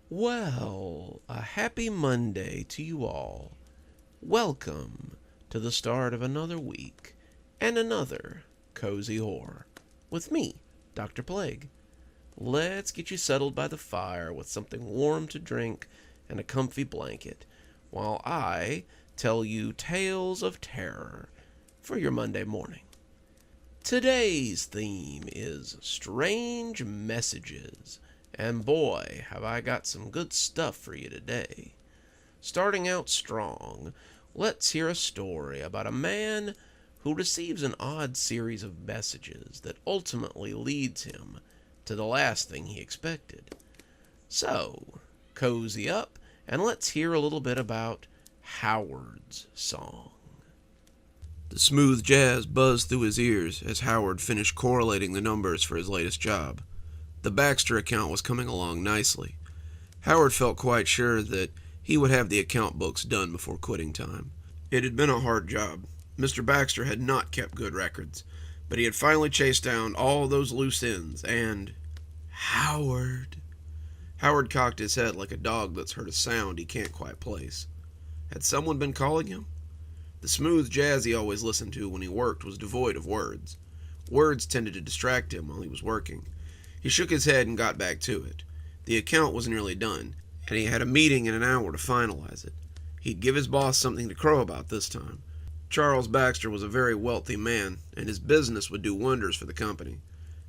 Well, a happy Monday to you all. Welcome to the start of another week and another cozy horror with me, Dr. Plague. Let's get you settled by the fire with something warm to drink and a comfy blanket while I tell you tales of terror for your Monday morning. Today's theme is strange messages. And boy, have I got some good stuff for you today. Starting out strong, let's hear a story about a man who receives an odd series of messages that ultimately leads him to the last thing he expected. So, cozy up and let's hear a little bit about Howard's song. The smooth jazz buzzed through his ears as Howard finished correlating the numbers for his latest job. The Baxter account was coming along nicely. Howard felt quite sure that he would have the account books done before quitting time. It had been a hard job. Mr. Baxter had not kept good records, but he had finally chased down all those loose ends, and Howard cocked his head like a dog that's heard a sound he can't quite place. Had someone been calling him? The smooth jazz he always listened to when he worked was devoid of words. Words tended to distract him while he was working. He shook his head and got back to it. The account was nearly done, and he had a meeting in an hour to finalize it. He'd give his boss something to crow about this time. Charles Baxter was a very wealthy man, and his business would do wonders for the company.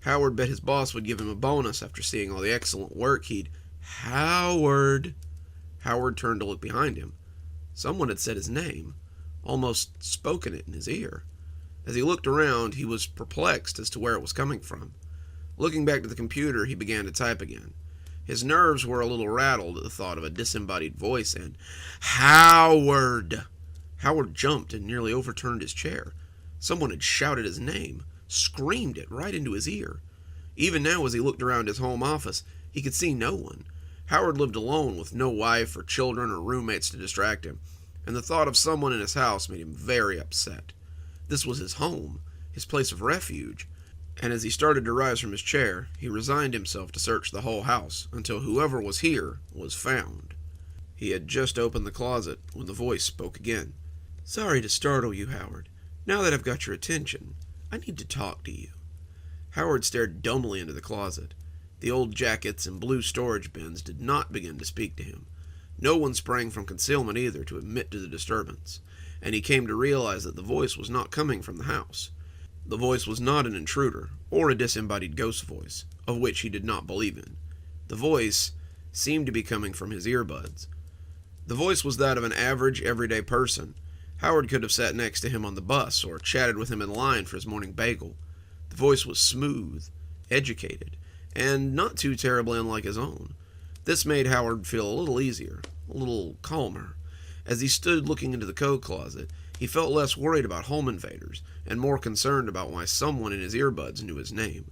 Howard bet his boss would give him a bonus after seeing all the excellent work he'd... Howard turned to look behind him. Someone had said his name, almost spoken it in his ear. As he looked around, he was perplexed as to where it was coming from. Looking back to the computer, he began to type again. His nerves were a little rattled at the thought of a disembodied voice and Howard! Howard jumped and nearly overturned his chair. Someone had shouted his name, screamed it right into his ear. Even now, as he looked around his home office, he could see no one. Howard lived alone with no wife or children or roommates to distract him, and the thought of someone in his house made him very upset. This was his home, his place of refuge. And as he started to rise from his chair, he resigned himself to search the whole house until whoever was here was found. He had just opened the closet when the voice spoke again. "Sorry to startle you, Howard. Now that I've got your attention, I need to talk to you." Howard stared dumbly into the closet. The old jackets and blue storage bins did not begin to speak to him. No one sprang from concealment either to admit to the disturbance, and he came to realize that the voice was not coming from the house. The voice was not an intruder, or a disembodied ghost voice, of which he did not believe in. The voice seemed to be coming from his earbuds. The voice was that of an average, everyday person. Howard could have sat next to him on the bus, or chatted with him in line for his morning bagel. The voice was smooth, educated, and not too terribly unlike his own. This made Howard feel a little easier, a little calmer. As he stood looking into the coat closet, he felt less worried about home invaders, and more concerned about why someone in his earbuds knew his name.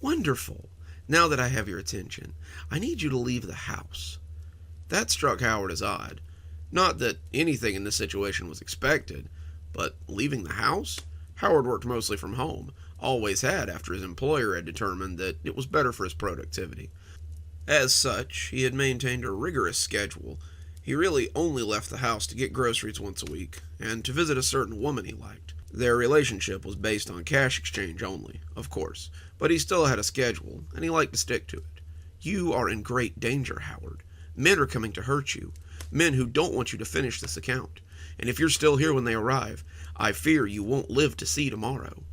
"Wonderful! Now that I have your attention, I need you to leave the house." That struck Howard as odd. Not that anything in this situation was expected, but leaving the house? Howard worked mostly from home, always had after his employer had determined that it was better for his productivity. As such, he had maintained a rigorous schedule. He really only left the house to get groceries once a week, and to visit a certain woman he liked. Their relationship was based on cash exchange only, of course, but he still had a schedule, and he liked to stick to it. "You are in great danger, Howard. Men are coming to hurt you, men who don't want you to finish this account, and if you're still here when they arrive, I fear you won't live to see tomorrow."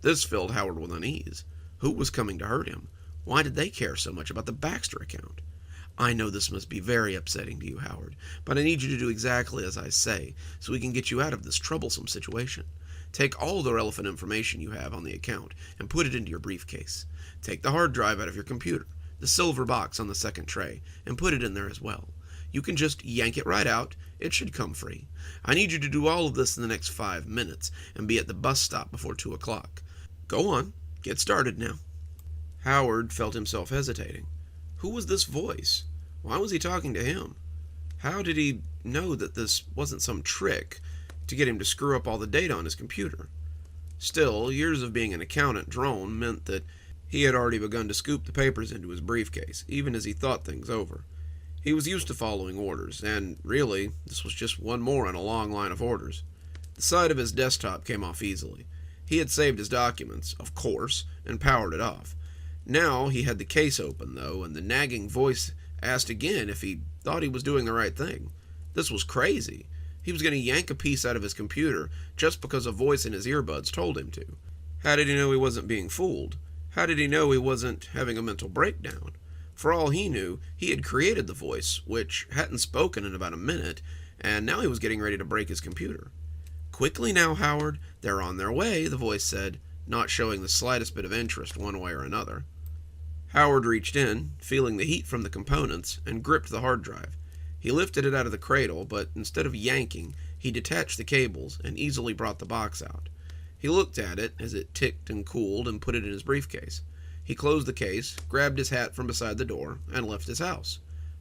This filled Howard with unease. Who was coming to hurt him? Why did they care so much about the Baxter account? "I know this must be very upsetting to you, Howard, but I need you to do exactly as I say, so we can get you out of this troublesome situation. Take all the relevant information you have on the account and put it into your briefcase. Take the hard drive out of your computer, the silver box on the second tray, and put it in there as well. You can just yank it right out. It should come free. I need you to do all of this in the next 5 minutes and be at the bus stop before 2 o'clock. Go on, get started now." Howard felt himself hesitating. Who was this voice? Why was he talking to him? How did he know that this wasn't some trick to get him to screw up all the data on his computer? Still, years of being an accountant drone meant that he had already begun to scoop the papers into his briefcase, even as he thought things over. He was used to following orders, and really, this was just one more in a long line of orders. The side of his desktop came off easily. He had saved his documents, of course, and powered it off. Now he had the case open, though, and the nagging voice asked again if he thought he was doing the right thing. This was crazy. He was going to yank a piece out of his computer just because a voice in his earbuds told him to. How did he know he wasn't being fooled? How did he know he wasn't having a mental breakdown? For all he knew, he had created the voice, which hadn't spoken in about a minute, and now he was getting ready to break his computer. "Quickly now, Howard. They're on their way," the voice said, not showing the slightest bit of interest one way or another. Howard reached in, feeling the heat from the components, and gripped the hard drive. He lifted it out of the cradle, but instead of yanking, he detached the cables and easily brought the box out. He looked at it as it ticked and cooled and put it in his briefcase. He closed the case, grabbed his hat from beside the door, and left his house.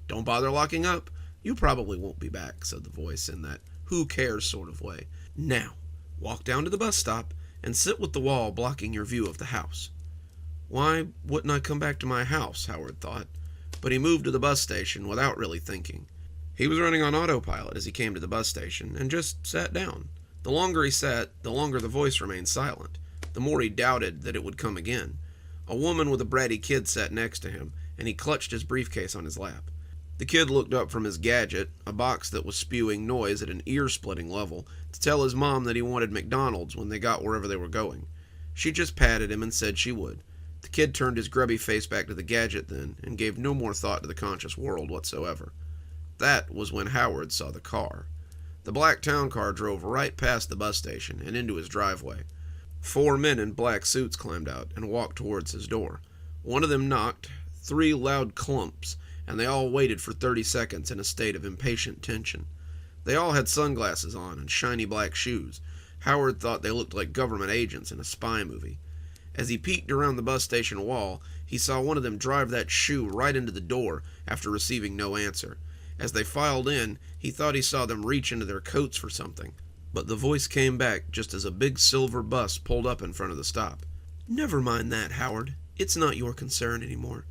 "Don't bother locking up. You probably won't be back," said the voice in that who cares sort of way. "Now, walk down to the bus stop and sit with the wall blocking your view of the house." Why wouldn't I come back to my house, Howard thought, but he moved to the bus station without really thinking. He was running on autopilot as he came to the bus station and just sat down. The longer he sat, the longer the voice remained silent, the more he doubted that it would come again. A woman with a bratty kid sat next to him, and he clutched his briefcase on his lap. The kid looked up from his gadget, a box that was spewing noise at an ear-splitting level, to tell his mom that he wanted McDonald's when they got wherever they were going. She just patted him and said she would. The kid turned his grubby face back to the gadget then, and gave no more thought to the conscious world whatsoever. That was when Howard saw the car. The black town car drove right past the bus station and into his driveway. 4 men in black suits climbed out and walked towards his door. One of them knocked, 3 loud clumps, and they all waited for 30 seconds in a state of impatient tension. They all had sunglasses on and shiny black shoes. Howard thought they looked like government agents in a spy movie. As he peeked around the bus station wall, he saw one of them drive that shoe right into the door after receiving no answer. As they filed in, he thought he saw them reach into their coats for something. But the voice came back just as a big silver bus pulled up in front of the stop. "Never mind that, Howard. It's not your concern anymore.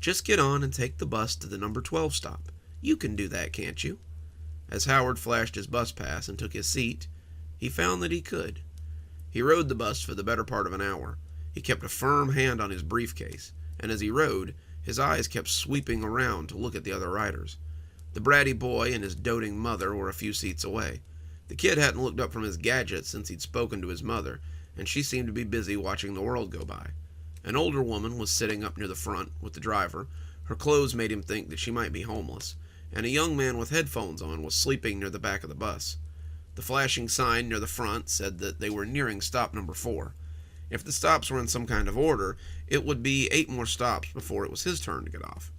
Just get on and take the bus to the number 12 stop. You can do that, can't you?" As Howard flashed his bus pass and took his seat, he found that he could. He rode the bus for the better part of an hour. He kept a firm hand on his briefcase, and as he rode, his eyes kept sweeping around to look at the other riders. The bratty boy and his doting mother were a few seats away. The kid hadn't looked up from his gadget since he'd spoken to his mother, and she seemed to be busy watching the world go by. An older woman was sitting up near the front with the driver. Her clothes made him think that she might be homeless, and a young man with headphones on was sleeping near the back of the bus. The flashing sign near the front said that they were nearing stop number 4. If the stops were in some kind of order, it would be 8 more stops before it was his turn to get off.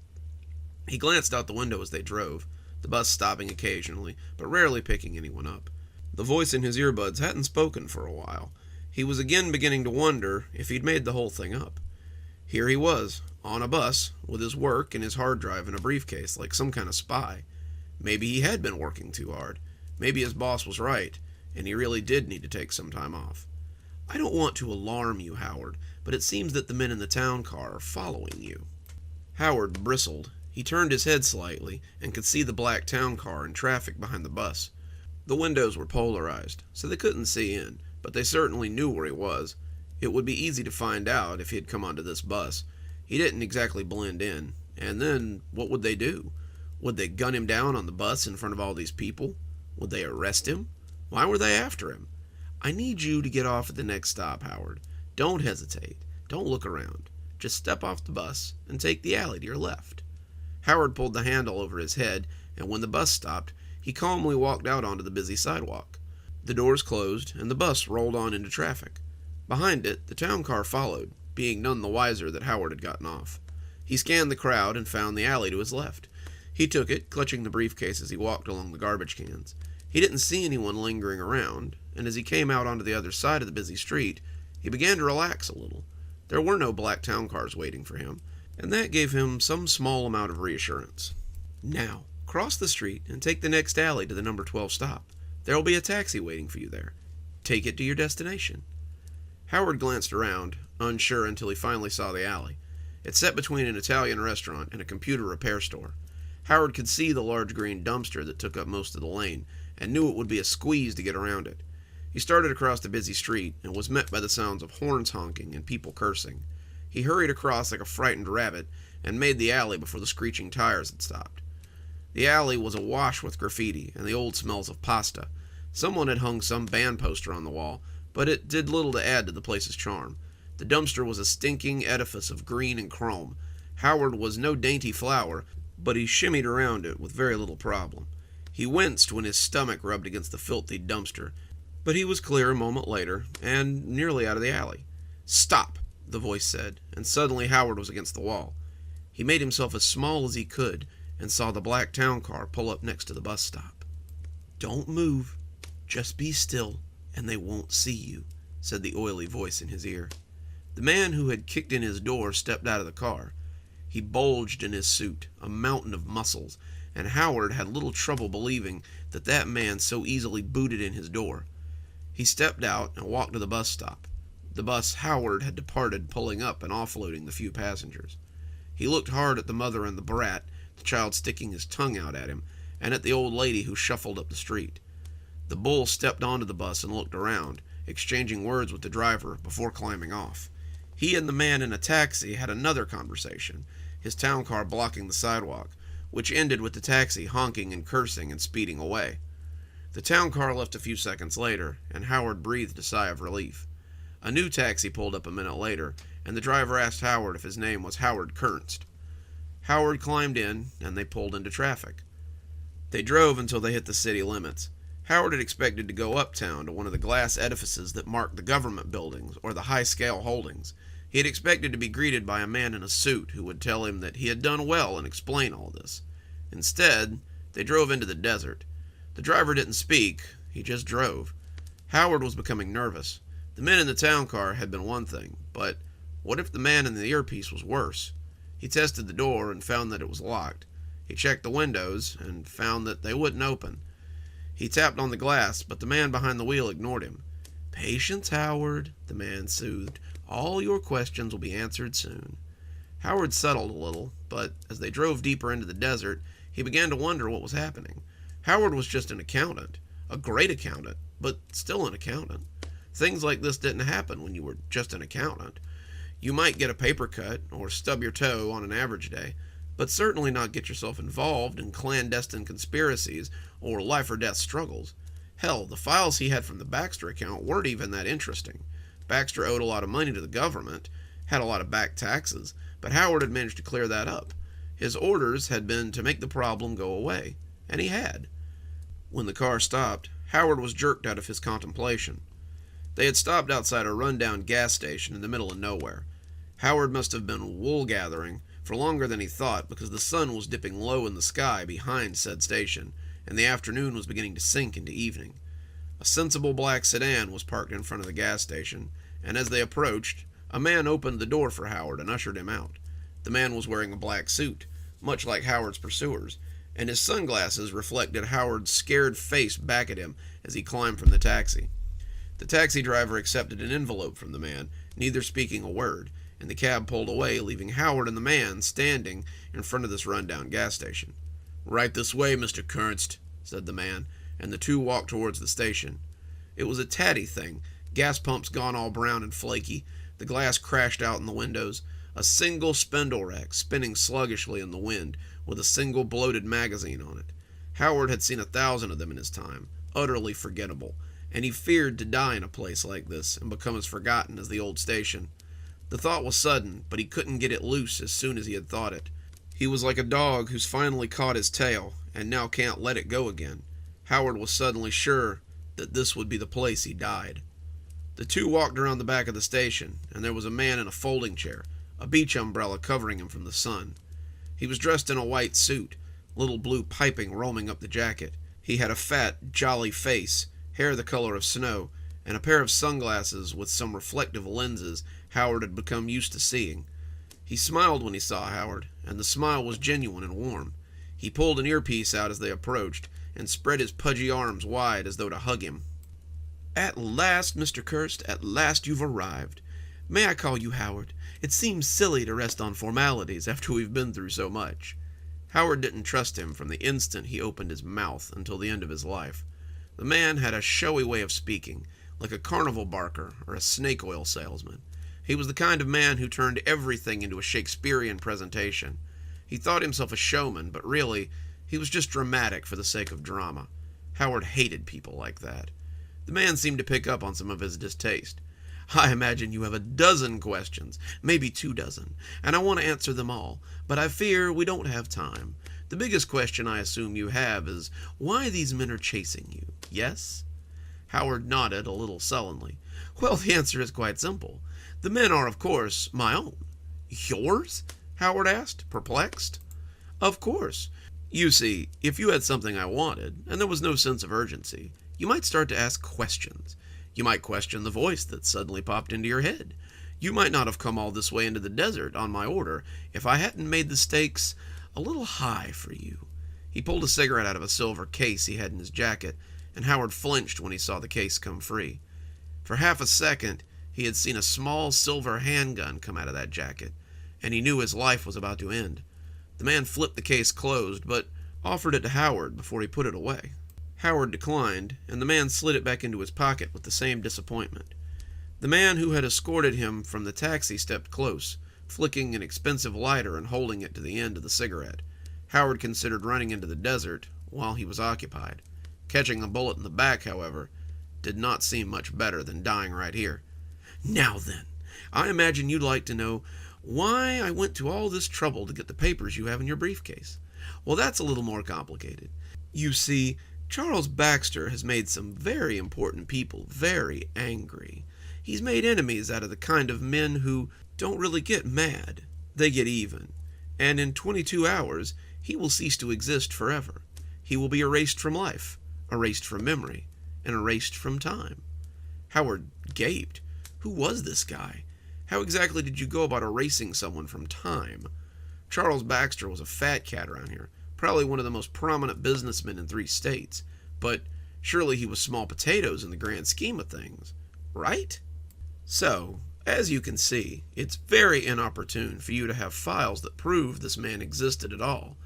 He glanced out the window as they drove, the bus stopping occasionally, but rarely picking anyone up. The voice in his earbuds hadn't spoken for a while. He was again beginning to wonder if he'd made the whole thing up. Here he was, on a bus, with his work and his hard drive in a briefcase like some kind of spy. Maybe he had been working too hard. Maybe his boss was right, and he really did need to take some time off. "I don't want to alarm you, Howard, but it seems that the men in the town car are following you." Howard bristled. He turned his head slightly and could see the black town car in traffic behind the bus. The windows were polarized, so they couldn't see in, but they certainly knew where he was. It would be easy to find out if he had come onto this bus. He didn't exactly blend in, and then what would they do? Would they gun him down on the bus in front of all these people? Would they arrest him? Why were they after him? "I need you to get off at the next stop, Howard. Don't hesitate. Don't look around. Just step off the bus and take the alley to your left." Howard pulled the handle over his head, and when the bus stopped, he calmly walked out onto the busy sidewalk. The doors closed, and the bus rolled on into traffic. Behind it, the town car followed, being none the wiser that Howard had gotten off. He scanned the crowd and found the alley to his left. He took it, clutching the briefcase as he walked along the garbage cans. He didn't see anyone lingering around, and as he came out onto the other side of the busy street, he began to relax a little. There were no black town cars waiting for him, and that gave him some small amount of reassurance. "Now, cross the street and take the next alley to the number 12 stop. There will be a taxi waiting for you there. Take it to your destination." Howard glanced around, unsure until he finally saw the alley. It sat between an Italian restaurant and a computer repair store. Howard could see the large green dumpster that took up most of the lane, and knew it would be a squeeze to get around it. He started across the busy street, and was met by the sounds of horns honking and people cursing. He hurried across like a frightened rabbit, and made the alley before the screeching tires had stopped. The alley was awash with graffiti and the old smells of pasta. Someone had hung some band poster on the wall, but it did little to add to the place's charm. The dumpster was a stinking edifice of green and chrome. Howard was no dainty flower, but he shimmied around it with very little problem. He winced when his stomach rubbed against the filthy dumpster, but he was clear a moment later, and nearly out of the alley. "Stop," the voice said, and suddenly Howard was against the wall. He made himself as small as he could, and saw the black town car pull up next to the bus stop. "Don't move. Just be still, and they won't see you," said the oily voice in his ear. The man who had kicked in his door stepped out of the car. He bulged in his suit, a mountain of muscles, and Howard had little trouble believing that that man so easily booted in his door. He stepped out and walked to the bus stop. The bus Howard had departed, pulling up and offloading the few passengers. He looked hard at the mother and the brat, the child sticking his tongue out at him, and at the old lady who shuffled up the street. The bull stepped onto the bus and looked around, exchanging words with the driver before climbing off. He and the man in a taxi had another conversation, his town car blocking the sidewalk, which ended with the taxi honking and cursing and speeding away. The town car left a few seconds later, and Howard breathed a sigh of relief. A new taxi pulled up a minute later, and the driver asked Howard if his name was Howard Kernst. Howard climbed in, and they pulled into traffic. They drove until they hit the city limits. Howard had expected to go uptown to one of the glass edifices that marked the government buildings or the high-scale holdings. He had expected to be greeted by a man in a suit who would tell him that he had done well and explain all this. Instead, they drove into the desert. The driver didn't speak, he just drove. Howard was becoming nervous. The men in the town car had been one thing, but what if the man in the earpiece was worse? He tested the door and found that it was locked. He checked the windows and found that they wouldn't open. He tapped on the glass, but the man behind the wheel ignored him. "Patience, Howard," the man soothed. "All your questions will be answered soon." Howard settled a little, but as they drove deeper into the desert, he began to wonder what was happening. Howard was just an accountant, a great accountant, but still an accountant. Things like this didn't happen when you were just an accountant. You might get a paper cut or stub your toe on an average day, but certainly not get yourself involved in clandestine conspiracies or life-or-death struggles. Hell, the files he had from the Baxter account weren't even that interesting. Baxter owed a lot of money to the government, had a lot of back taxes, but Howard had managed to clear that up. His orders had been to make the problem go away, and he had. When the car stopped, Howard was jerked out of his contemplation. They had stopped outside a rundown gas station in the middle of nowhere. Howard must have been wool-gathering for longer than he thought, because the sun was dipping low in the sky behind said station, and the afternoon was beginning to sink into evening. A sensible black sedan was parked in front of the gas station, and as they approached, a man opened the door for Howard and ushered him out. The man was wearing a black suit, much like Howard's pursuers, and his sunglasses reflected Howard's scared face back at him as he climbed from the taxi. The taxi driver accepted an envelope from the man, neither speaking a word, and the cab pulled away, leaving Howard and the man standing in front of this rundown gas station. "Right this way, Mr. Kernst," said the man, and the two walked towards the station. It was a tatty thing, gas pumps gone all brown and flaky, the glass crashed out in the windows, a single spindle rack spinning sluggishly in the wind, with a single bloated magazine on it. Howard had seen 1,000 of them in his time, utterly forgettable, and he feared to die in a place like this and become as forgotten as the old station. The thought was sudden, but he couldn't get it loose as soon as he had thought it. He was like a dog who's finally caught his tail and now can't let it go again. Howard was suddenly sure that this would be the place he died. The two walked around the back of the station, and there was a man in a folding chair, a beach umbrella covering him from the sun. He was dressed in a white suit, little blue piping roaming up the jacket. He had a fat, jolly face, hair the color of snow, and a pair of sunglasses with some reflective lenses Howard had become used to seeing. He smiled when he saw Howard, and the smile was genuine and warm. He pulled an earpiece out as they approached, and spread his pudgy arms wide as though to hug him. "At last, Mr. Kernst, at last you've arrived. May I call you Howard? It seems silly to rest on formalities after we've been through so much." Howard didn't trust him from the instant he opened his mouth until the end of his life. The man had a showy way of speaking, like a carnival barker or a snake oil salesman. He was the kind of man who turned everything into a Shakespearean presentation. He thought himself a showman, but really, he was just dramatic for the sake of drama. Howard hated people like that. The man seemed to pick up on some of his distaste. I imagine you have a dozen questions, maybe 24, and I want to answer them all, but I fear we don't have time. The biggest question I assume you have is why these men are chasing you, yes? Howard nodded a little sullenly. Well, the answer is quite simple. The men are, of course, my own. Yours? Howard asked, perplexed. Of course. You see, if you had something I wanted, and there was no sense of urgency, you might start to ask questions. You might question the voice that suddenly popped into your head. You might not have come all this way into the desert on my order if I hadn't made the stakes a little high for you. He pulled a cigarette out of a silver case he had in his jacket, and Howard flinched when he saw the case come free. For half a second, he had seen a small silver handgun come out of that jacket, and he knew his life was about to end. The man flipped the case closed, but offered it to Howard before he put it away. Howard declined, and the man slid it back into his pocket with the same disappointment. The man who had escorted him from the taxi stepped close, flicking an expensive lighter and holding it to the end of the cigarette. Howard considered running into the desert while he was occupied. Catching a bullet in the back, however, did not seem much better than dying right here. Now then, I imagine you'd like to know why I went to all this trouble to get the papers you have in your briefcase. Well, that's a little more complicated. You see, Charles Baxter has made some very important people very angry. He's made enemies out of the kind of men who don't really get mad. They get even. And in 22 hours, he will cease to exist forever. He will be erased from life, erased from memory, and erased from time. Howard gaped. Who was this guy? How exactly did you go about erasing someone from time? Charles Baxter was a fat cat around here, probably one of the most prominent businessmen in 3 states, but surely he was small potatoes in the grand scheme of things, right? So, as you can see, it's very inopportune for you to have files that prove this man existed at all.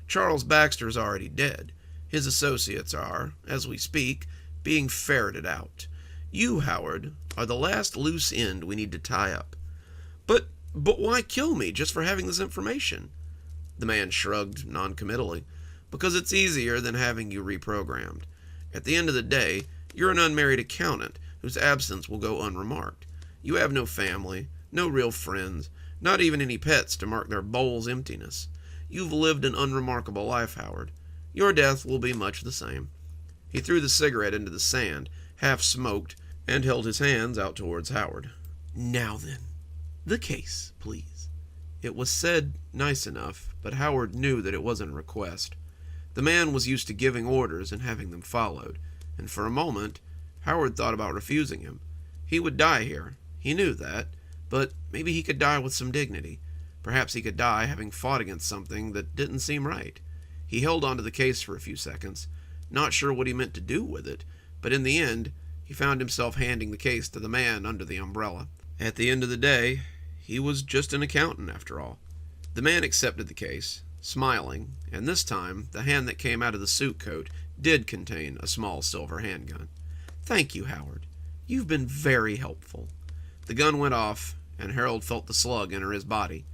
Charles Baxter is already dead. His associates are, as we speak, being ferreted out. You, Howard, are the last loose end we need to tie up. But why kill me just for having this information? The man shrugged noncommittally. Because it's easier than having you reprogrammed. At the end of the day, you're an unmarried accountant whose absence will go unremarked. You have no family, no real friends, not even any pets to mark their bowl's emptiness. You've lived an unremarkable life, Howard. Your death will be much the same. He threw the cigarette into the sand, half smoked, and held his hands out towards Howard. Now then, the case, please. It was said nice enough, but Howard knew that it wasn't a request. The man was used to giving orders and having them followed, and for a moment, Howard thought about refusing him. He would die here. He knew that, but maybe he could die with some dignity. Perhaps he could die having fought against something that didn't seem right. He held onto the case for a few seconds, not sure what he meant to do with it, but in the end, he found himself handing the case to the man under the umbrella. At the end of the day, he was just an accountant after all. The man accepted the case, smiling, and this time the hand that came out of the suit coat did contain a small silver handgun. Thank you, Howard. You've been very helpful. The gun went off, and Harold felt the slug enter his body.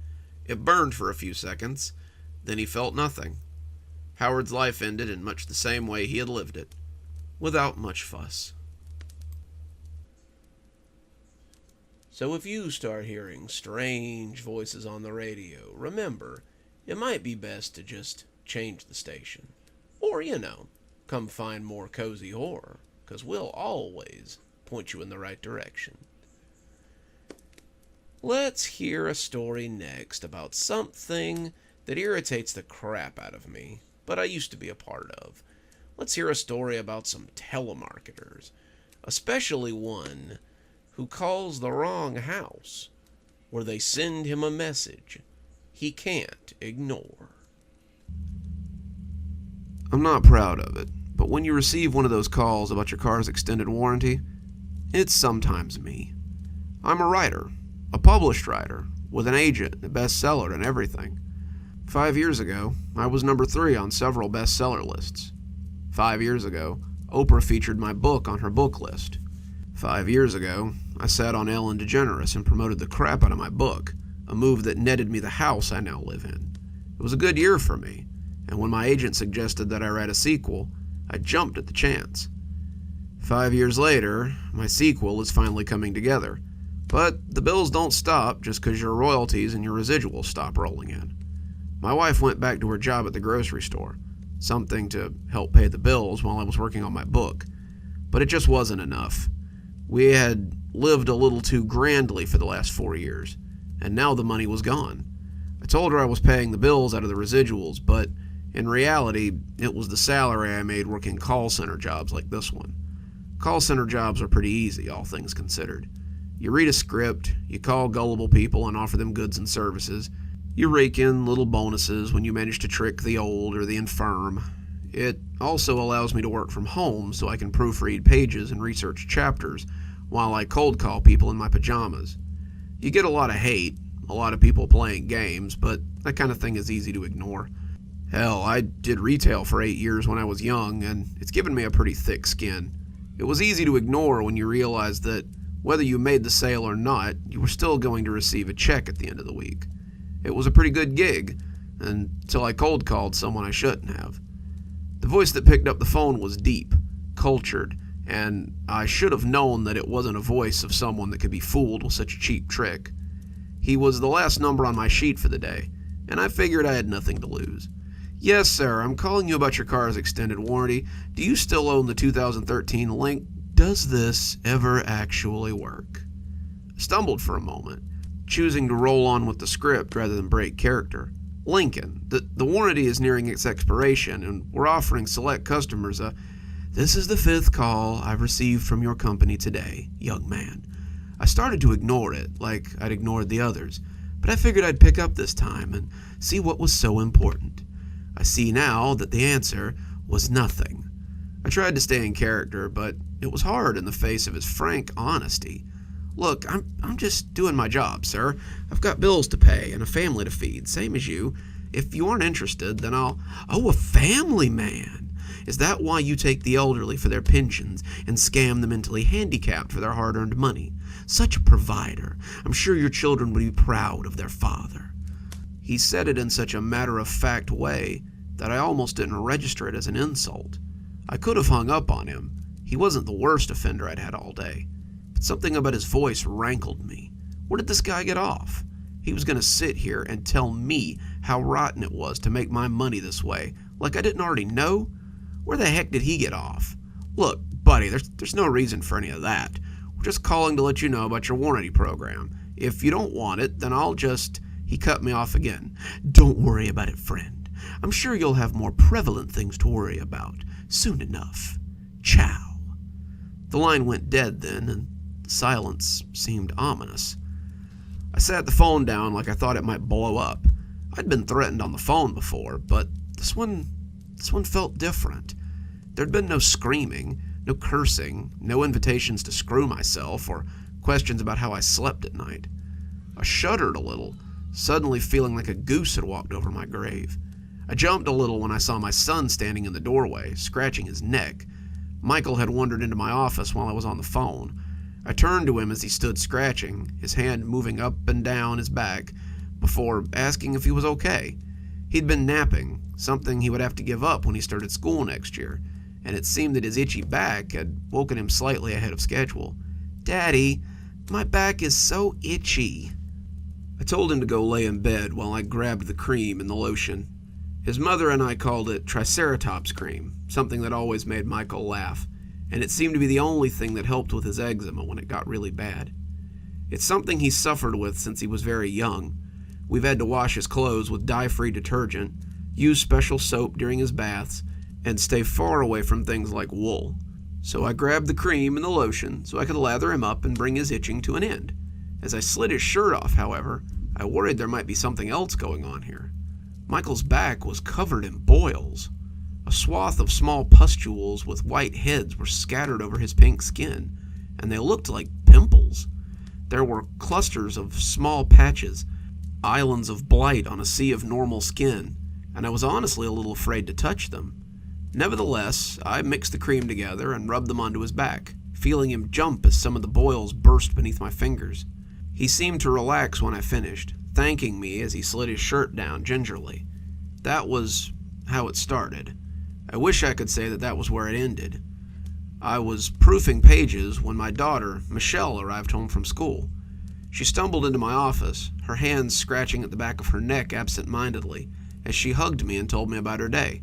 It burned for a few seconds, then he felt nothing. Howard's life ended in much the same way he had lived it, without much fuss. So if you start hearing strange voices on the radio, remember, it might be best to just change the station. Or, come find more cozy horror, 'cause we'll always point you in the right direction. Let's hear a story next about something that irritates the crap out of me, but I used to be a part of. Let's hear a story about some telemarketers, especially one who calls the wrong house, where they send him a message he can't ignore. I'm not proud of it, but when you receive one of those calls about your car's extended warranty, it's sometimes me. I'm a writer, a published writer, with an agent, a bestseller, and everything. 5 years ago, I was number 3 on several bestseller lists. 5 years ago, Oprah featured my book on her book list. 5 years ago, I sat on Ellen DeGeneres and promoted the crap out of my book, a move that netted me the house I now live in. It was a good year for me, and when my agent suggested that I write a sequel, I jumped at the chance. 5 years later, my sequel is finally coming together, but the bills don't stop just because your royalties and your residuals stop rolling in. My wife went back to her job at the grocery store, something to help pay the bills while I was working on my book, but it just wasn't enough. We had lived a little too grandly for the last 4 years, and now the money was gone. I told her I was paying the bills out of the residuals, but in reality, it was the salary I made working call center jobs like this one. Call center jobs are pretty easy, all things considered. You read a script, you call gullible people and offer them goods and services, you rake in little bonuses when you manage to trick the old or the infirm. It also allows me to work from home so I can proofread pages and research chapters while I cold call people in my pajamas. You get a lot of hate, a lot of people playing games, but that kind of thing is easy to ignore. Hell, I did retail for 8 years when I was young, and it's given me a pretty thick skin. It was easy to ignore when you realized that whether you made the sale or not, you were still going to receive a check at the end of the week. It was a pretty good gig, until I cold called someone I shouldn't have. The voice that picked up the phone was deep, cultured, and I should have known that it wasn't a voice of someone that could be fooled with such a cheap trick. He was the last number on my sheet for the day, and I figured I had nothing to lose. "Yes, Sarah, I'm calling you about your car's extended warranty. Do you still own the 2013 Link? Does this ever actually work?" I stumbled for a moment, choosing to roll on with the script rather than break character. "Lincoln, the warranty is nearing its expiration, and we're offering select customers a... This is the 5th call I've received from your company today, young man." I started to ignore it, like I'd ignored the others, but I figured I'd pick up this time and see what was so important. I see now that the answer was nothing. I tried to stay in character, but it was hard in the face of his frank honesty. "Look, I'm just doing my job, sir. I've got bills to pay and a family to feed, same as you. If you aren't interested, then I'll..." "Oh, a family man! Is that why you take the elderly for their pensions and scam the mentally handicapped for their hard-earned money? Such a provider. I'm sure your children would be proud of their father." He said it in such a matter-of-fact way that I almost didn't register it as an insult. I could have hung up on him. He wasn't the worst offender I'd had all day. But something about his voice rankled me. Where did this guy get off? He was going to sit here and tell me how rotten it was to make my money this way, like I didn't already know? Where the heck did he get off? "Look, buddy, there's no reason for any of that. We're just calling to let you know about your warranty program. If you don't want it, then I'll just..." He cut me off again. "Don't worry about it, friend. I'm sure you'll have more prevalent things to worry about soon enough. Ciao." The line went dead then, and the silence seemed ominous. I sat the phone down like I thought it might blow up. I'd been threatened on the phone before, but this one felt different. There'd been no screaming, no cursing, no invitations to screw myself, or questions about how I slept at night. I shuddered a little, suddenly feeling like a goose had walked over my grave. I jumped a little when I saw my son standing in the doorway, scratching his neck. Michael had wandered into my office while I was on the phone. I turned to him as he stood scratching, his hand moving up and down his back, before asking if he was okay. He'd been napping, something he would have to give up when he started school next year, and it seemed that his itchy back had woken him slightly ahead of schedule. "Daddy, my back is so itchy." I told him to go lay in bed while I grabbed the cream and the lotion. His mother and I called it Triceratops cream, something that always made Michael laugh, and it seemed to be the only thing that helped with his eczema when it got really bad. It's something he suffered with since he was very young. We've had to wash his clothes with dye-free detergent, use special soap during his baths, and stay far away from things like wool. So I grabbed the cream and the lotion so I could lather him up and bring his itching to an end. As I slid his shirt off, however, I worried there might be something else going on here. Michael's back was covered in boils. A swath of small pustules with white heads were scattered over his pink skin, and they looked like pimples. There were clusters of small patches, islands of blight on a sea of normal skin, and I was honestly a little afraid to touch them. Nevertheless, I mixed the cream together and rubbed them onto his back, feeling him jump as some of the boils burst beneath my fingers. He seemed to relax when I finished, thanking me as he slid his shirt down gingerly. That was how it started. I wish I could say that was where it ended. I was proofing pages when my daughter, Michelle, arrived home from school. She stumbled into my office, her hands scratching at the back of her neck absent-mindedly, as she hugged me and told me about her day.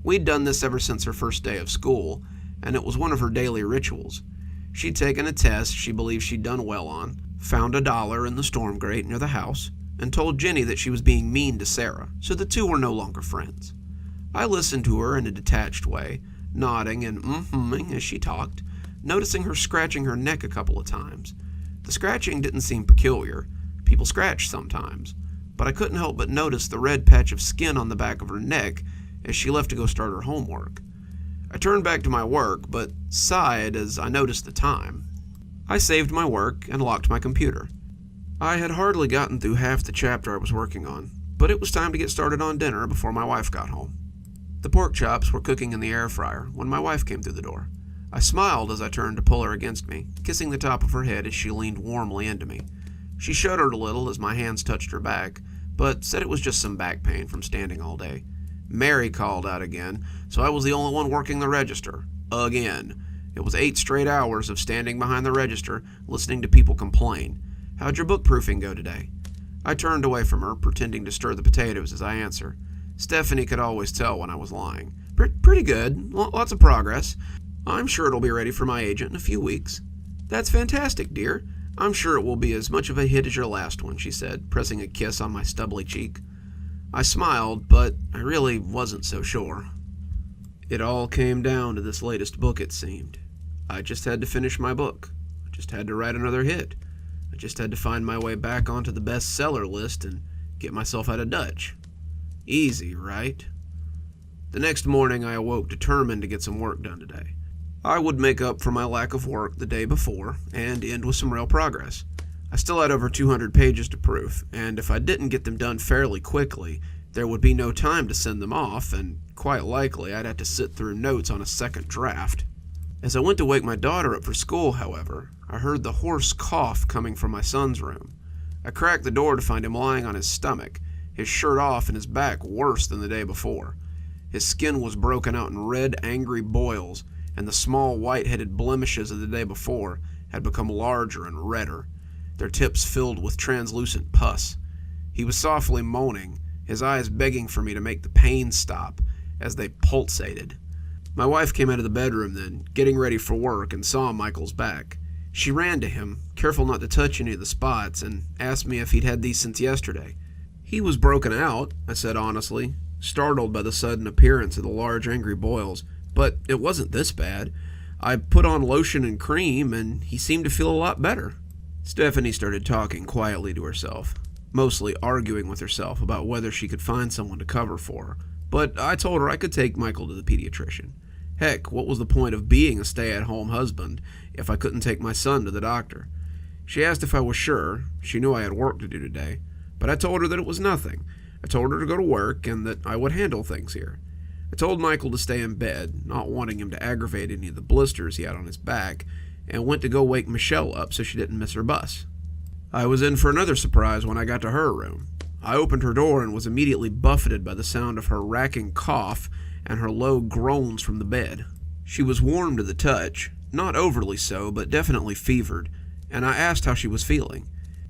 We'd done this ever since her first day of school, and it was one of her daily rituals. She'd taken a test she believed she'd done well on, found $1 in the storm grate near the house, and told Jenny that she was being mean to Sara, so the two were no longer friends. I listened to her in a detached way, nodding and mm-hmming as she talked, noticing her scratching her neck a couple of times. The scratching didn't seem peculiar. People scratch sometimes, but I couldn't help but notice the red patch of skin on the back of her neck as she left to go start her homework. I turned back to my work, but sighed as I noticed the time. I saved my work and locked my computer. I had hardly gotten through half the chapter I was working on, but it was time to get started on dinner before my wife got home. The pork chops were cooking in the air fryer when my wife came through the door. I smiled as I turned to pull her against me, kissing the top of her head as she leaned warmly into me. She shuddered a little as my hands touched her back, but said it was just some back pain from standing all day. Mary called out again, so I was the only one working the register. Again. It was 8 straight hours of standing behind the register, listening to people complain. How'd your book proofing go today? I turned away from her, pretending to stir the potatoes as I answered. Stephanie could always tell when I was lying. Pretty good. Lots of progress. I'm sure it'll be ready for my agent in a few weeks. That's fantastic, dear. I'm sure it will be as much of a hit as your last one, she said, pressing a kiss on my stubbly cheek. I smiled, but I really wasn't so sure. It all came down to this latest book, it seemed. I just had to finish my book. I just had to write another hit. I just had to find my way back onto the bestseller list and get myself out of Dutch. Easy, right? The next morning I awoke determined to get some work done today. I would make up for my lack of work the day before and end with some real progress. I still had over 200 pages to proof, and if I didn't get them done fairly quickly, there would be no time to send them off, and quite likely I'd have to sit through notes on a second draft. As I went to wake my daughter up for school, however, I heard the hoarse cough coming from my son's room. I cracked the door to find him lying on his stomach, his shirt off and his back worse than the day before. His skin was broken out in red, angry boils, and the small white-headed blemishes of the day before had become larger and redder, their tips filled with translucent pus. He was softly moaning, his eyes begging for me to make the pain stop as they pulsated. My wife came out of the bedroom then, getting ready for work, and saw Michael's back. She ran to him, careful not to touch any of the spots, and asked me if he'd had these since yesterday. He was broken out, I said honestly, startled by the sudden appearance of the large angry boils, but it wasn't this bad. I put on lotion and cream, and he seemed to feel a lot better. Stephanie started talking quietly to herself, mostly arguing with herself about whether she could find someone to cover for her, but I told her I could take Michael to the pediatrician. Heck, what was the point of being a stay-at-home husband if I couldn't take my son to the doctor? She asked if I was sure. She knew I had work to do today, but I told her that it was nothing. I told her to go to work and that I would handle things here. I told Michael to stay in bed, not wanting him to aggravate any of the blisters he had on his back, and went to go wake Michelle up so she didn't miss her bus. I was in for another surprise when I got to her room. I opened her door and was immediately buffeted by the sound of her racking cough and her low groans from the bed. She was warm to the touch, not overly so, but definitely fevered, and I asked how she was feeling.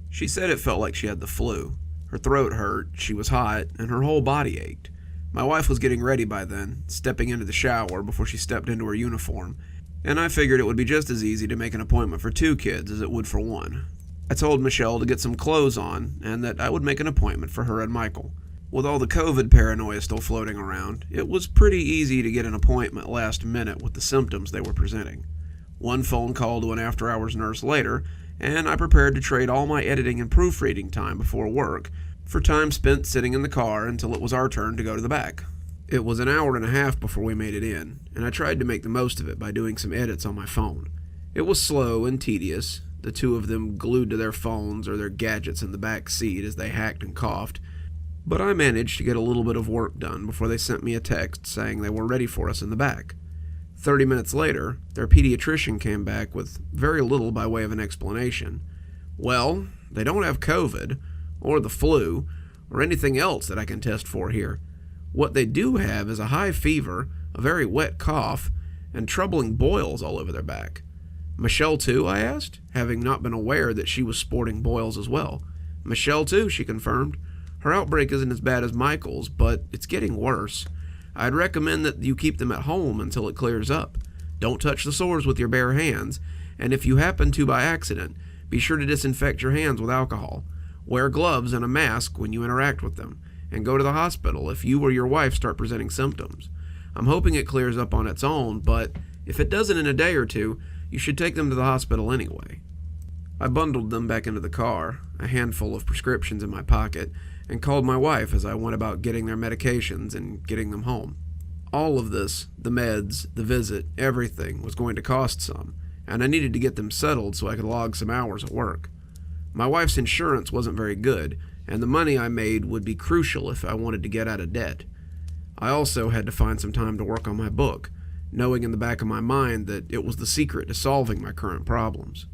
She said it felt like she had the flu. Her throat hurt, she was hot, and her whole body ached. My wife was getting ready by then, stepping into the shower before she stepped into her uniform, and I figured it would be just as easy to make an appointment for 2 kids as it would for 1. I told Michelle to get some clothes on, and that I would make an appointment for her and Michael. With all the COVID paranoia still floating around, it was pretty easy to get an appointment last minute with the symptoms they were presenting. 1 phone call to an after-hours nurse later, and I prepared to trade all my editing and proofreading time before work for time spent sitting in the car until it was our turn to go to the back. It was an hour and a half before we made it in, and I tried to make the most of it by doing some edits on my phone. It was slow and tedious, the two of them glued to their phones or their gadgets in the back seat as they hacked and coughed, but I managed to get a little bit of work done before they sent me a text saying they were ready for us in the back. 30 minutes later, their pediatrician came back with very little by way of an explanation. Well, they don't have COVID, or the flu, or anything else that I can test for here. What they do have is a high fever, a very wet cough, and troubling boils all over their back. Michelle too, I asked, having not been aware that she was sporting boils as well. Michelle too, she confirmed. Her outbreak isn't as bad as Michael's, but it's getting worse. I'd recommend that you keep them at home until it clears up. Don't touch the sores with your bare hands, and if you happen to by accident, be sure to disinfect your hands with alcohol. Wear gloves and a mask when you interact with them, and go to the hospital if you or your wife start presenting symptoms. I'm hoping it clears up on its own, but if it doesn't in a day or two, you should take them to the hospital anyway. I bundled them back into the car, a handful of prescriptions in my pocket, and called my wife as I went about getting their medications and getting them home. All of this, the meds, the visit, everything, was going to cost some, and I needed to get them settled so I could log some hours at work. My wife's insurance wasn't very good, and the money I made would be crucial if I wanted to get out of debt. I also had to find some time to work on my book, knowing in the back of my mind that it was the secret to solving my current problems.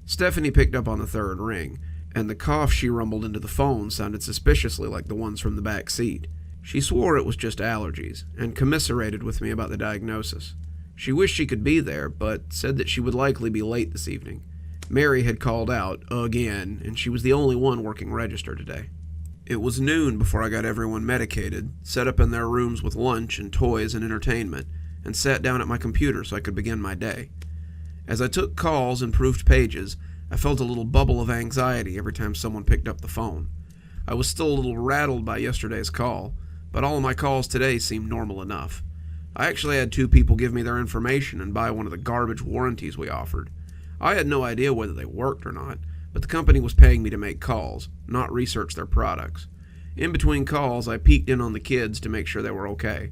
Stephanie picked up on the third ring, and the cough she rumbled into the phone sounded suspiciously like the ones from the back seat. She swore it was just allergies, and commiserated with me about the diagnosis. She wished she could be there, but said that she would likely be late this evening. Mary had called out, again, and she was the only one working register today. It was noon before I got everyone medicated, set up in their rooms with lunch and toys and entertainment, and sat down at my computer so I could begin my day. As I took calls and proofed pages, I felt a little bubble of anxiety every time someone picked up the phone. I was still a little rattled by yesterday's call, but all of my calls today seemed normal enough. I actually had 2 people give me their information and buy one of the garbage warranties we offered. I had no idea whether they worked or not, but the company was paying me to make calls, not research their products. In between calls, I peeked in on the kids to make sure they were okay.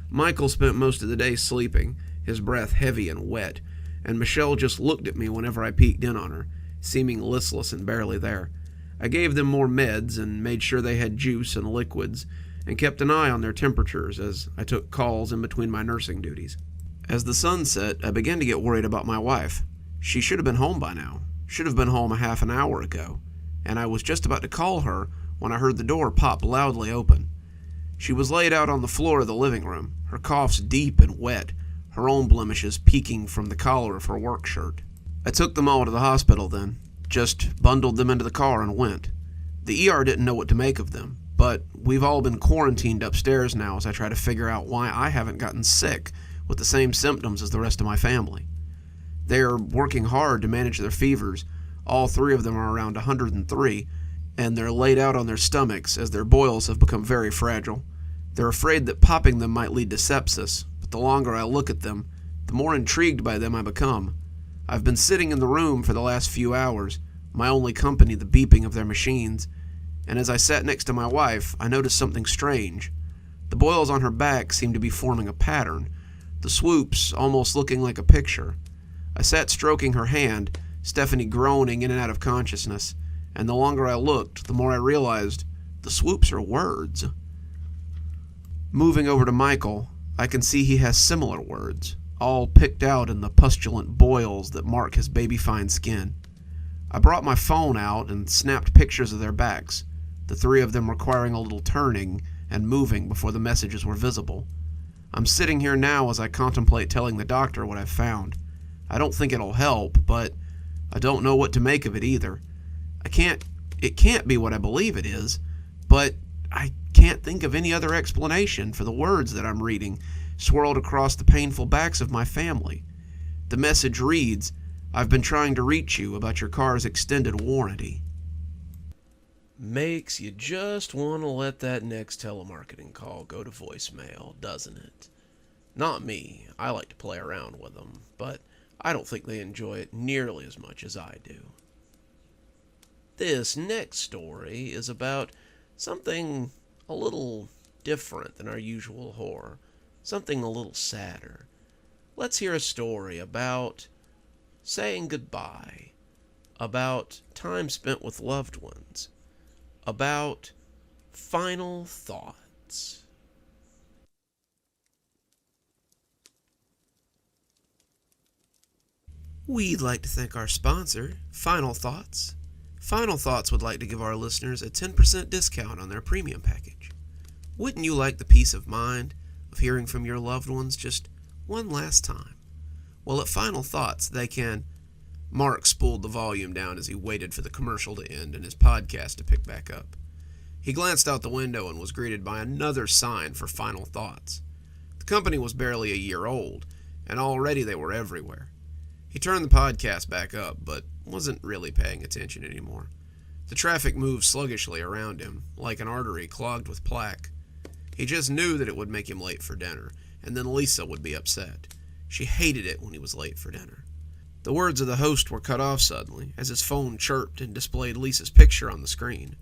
Michael spent most of the day sleeping, his breath heavy and wet, and Michelle just looked at me whenever I peeked in on her, seeming listless and barely there. I gave them more meds and made sure they had juice and liquids, and kept an eye on their temperatures as I took calls in between my nursing duties. As the sun set, I began to get worried about my wife. She should have been home by now. Should have been home a half an hour ago, and I was just about to call her when I heard the door pop loudly open. She was laid out on the floor of the living room, her coughs deep and wet, her own blemishes peeking from the collar of her work shirt. I took them all to the hospital then, just bundled them into the car and went. The ER didn't know what to make of them, but we've all been quarantined upstairs now as I try to figure out why I haven't gotten sick with the same symptoms as the rest of my family. They are working hard to manage their fevers. All 3 of them are around 103, and they're laid out on their stomachs as their boils have become very fragile. They're afraid that popping them might lead to sepsis, but the longer I look at them, the more intrigued by them I become. I've been sitting in the room for the last few hours, my only company the beeping of their machines, and as I sat next to my wife, I noticed something strange. The boils on her back seemed to be forming a pattern, the swoops almost looking like a picture. I sat stroking her hand, Stephanie groaning in and out of consciousness, and the longer I looked, the more I realized the swoops are words. Moving over to Michael, I can see he has similar words, all picked out in the pustulant boils that mark his baby-fine skin. I brought my phone out and snapped pictures of their backs, the 3 of them requiring a little turning and moving before the messages were visible. I'm sitting here now as I contemplate telling the doctor what I've found. I don't think it'll help, but I don't know what to make of it either. It can't be what I believe it is, but I can't think of any other explanation for the words that I'm reading swirled across the painful backs of my family. The message reads, "I've been trying to reach you about your car's extended warranty." Makes you just want to let that next telemarketing call go to voicemail, doesn't it? Not me. I like to play around with them, but I don't think they enjoy it nearly as much as I do. This next story is about something a little different than our usual horror, something a little sadder. Let's hear a story about saying goodbye about time spent with loved ones, about final thoughts. We'd like to thank our sponsor, Final Thoughts. Final Thoughts would like to give our listeners a 10% discount on their premium package. Wouldn't you like the peace of mind of hearing from your loved ones just one last time? Well, at Final Thoughts, they can... Mark spooled the volume down as he waited for the commercial to end and his podcast to pick back up. He glanced out the window and was greeted by another sign for Final Thoughts. The company was barely a year old, and already they were everywhere. He turned the podcast back up, but wasn't really paying attention anymore. The traffic moved sluggishly around him, like an artery clogged with plaque. He just knew that it would make him late for dinner, and then Lisa would be upset. She hated it when he was late for dinner. The words of the host were cut off suddenly, as his phone chirped and displayed Lisa's picture on the screen.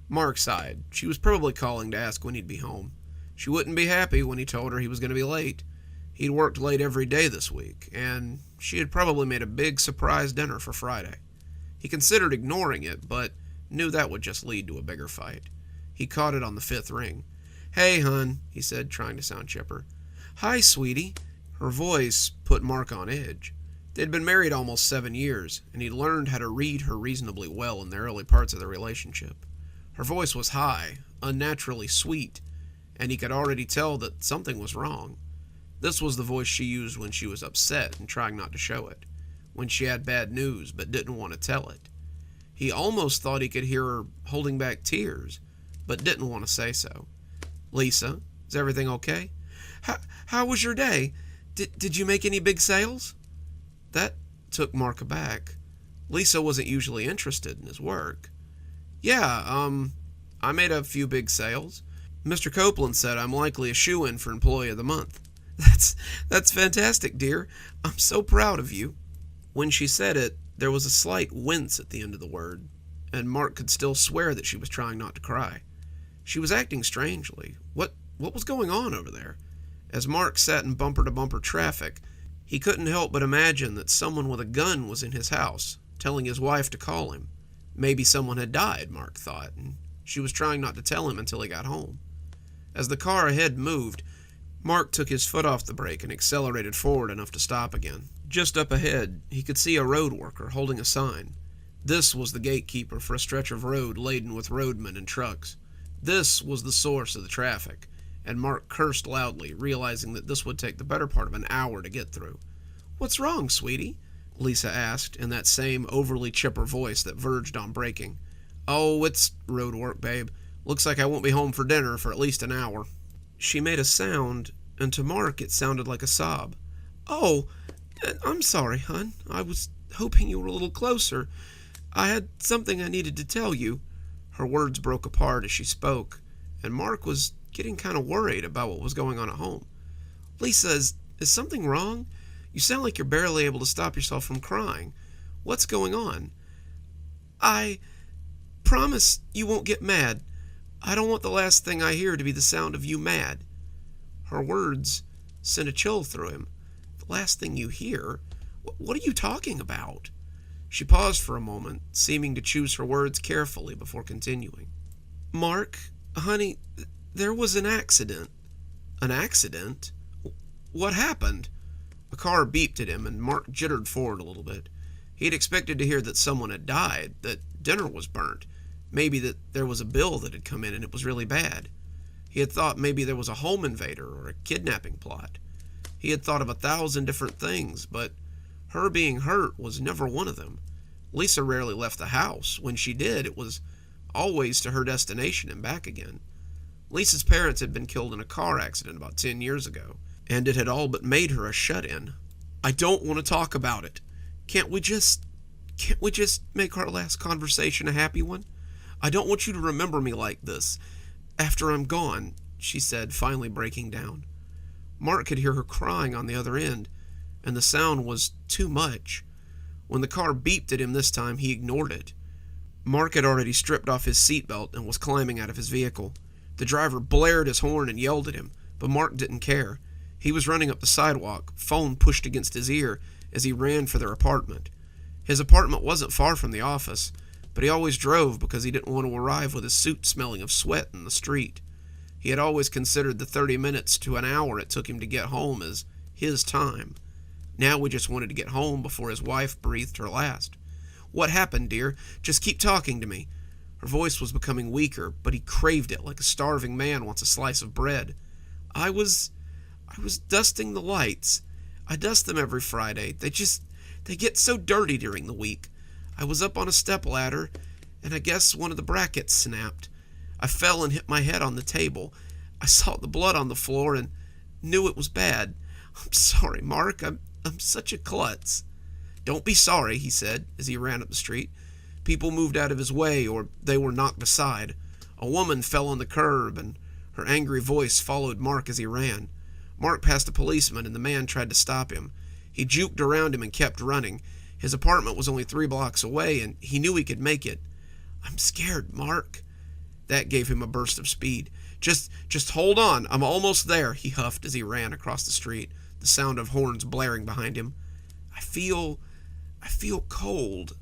Mark sighed. She was probably calling to ask when he'd be home. She wouldn't be happy when he told her he was going to be late. He'd worked late every day this week, and she had probably made a big surprise dinner for Friday. He considered ignoring it, but knew that would just lead to a bigger fight. He caught it on the fifth ring. "Hey, hun," he said, trying to sound chipper. "Hi, sweetie." Her voice put Mark on edge. They'd been married almost 7 years, and he'd learned how to read her reasonably well in the early parts of their relationship. Her voice was high, unnaturally sweet, and he could already tell that something was wrong. This was the voice she used when she was upset and trying not to show it, when she had bad news but didn't want to tell it. He almost thought he could hear her holding back tears, but didn't want to say so. "Lisa, is everything okay? How was your day? Did you make any big sales?" That took Mark aback. Lisa wasn't usually interested in his work. "Yeah, I made a few big sales. Mr. Copeland said I'm likely a shoo-in for Employee of the Month." That's fantastic, dear. I'm so proud of you." When she said it, there was a slight wince at the end of the word, and Mark could still swear that she was trying not to cry. She was acting strangely. What was going on over there? As Mark sat in bumper-to-bumper traffic, he couldn't help but imagine that someone with a gun was in his house, telling his wife to call him. Maybe someone had died, Mark thought, and she was trying not to tell him until he got home. As the car ahead moved, Mark took his foot off the brake and accelerated forward enough to stop again. Just up ahead, he could see a road worker holding a sign. This was the gatekeeper for a stretch of road laden with roadmen and trucks. This was the source of the traffic, and Mark cursed loudly, realizing that this would take the better part of an hour to get through. "What's wrong, sweetie?" Lisa asked, in that same overly chipper voice that verged on breaking. "Oh, it's road work, babe. Looks like I won't be home for dinner for at least an hour." She made a sound, and to Mark it sounded like a sob. "Oh, I'm sorry, hon. I was hoping you were a little closer. I had something I needed to tell you." Her words broke apart as she spoke, and Mark was getting kind of worried about what was going on at home. "Lisa, is something wrong? You sound like you're barely able to stop yourself from crying. What's going on?" "I promise you won't get mad. I don't want the last thing I hear to be the sound of you mad." Her words sent a chill through him. "The last thing you hear? What are you talking about?" She paused for a moment, seeming to choose her words carefully before continuing. "Mark, honey, there was an accident." "An accident? What happened?" A car beeped at him, and Mark jittered forward a little bit. He had expected to hear that someone had died, that dinner was burnt, maybe that there was a bill that had come in and it was really bad. He had thought maybe there was a home invader or a kidnapping plot. He had thought of 1,000 different things, but her being hurt was never one of them. Lisa rarely left the house. When she did, it was always to her destination and back again. Lisa's parents had been killed in a car accident about 10 years ago, and it had all but made her a shut-in. "I don't want to talk about it. Can't we just make our last conversation a happy one? I don't want you to remember me like this after I'm gone," she said, finally breaking down. Mark could hear her crying on the other end, and the sound was too much. When the car beeped at him this time, he ignored it. Mark had already stripped off his seatbelt and was climbing out of his vehicle. The driver blared his horn and yelled at him, but Mark didn't care. He was running up the sidewalk, phone pushed against his ear, as he ran for their apartment. His apartment wasn't far from the office, but he always drove because he didn't want to arrive with his suit smelling of sweat in the street. He had always considered the 30 minutes to an hour it took him to get home as his time. Now we just wanted to get home before his wife breathed her last. "What happened, dear? Just keep talking to me." Her voice was becoming weaker, but he craved it like a starving man wants a slice of bread. I was dusting the lights. I dust them every Friday. They get so dirty during the week. I was up on a stepladder, and I guess one of the brackets snapped. I fell and hit my head on the table. I saw the blood on the floor and knew it was bad. I'm sorry, Mark. I'm such a klutz. Don't be sorry, he said as he ran up the street. People moved out of his way or they were knocked aside. A woman fell on the curb and her angry voice followed Mark as he ran. Mark passed a policeman and the man tried to stop him. He juked around him and kept running. His apartment was only 3 blocks away and he knew he could make it. I'm scared, Mark. That gave him a burst of speed. Just hold on. I'm almost there, he huffed as he ran across the street, the sound of horns blaring behind him. I feel cold.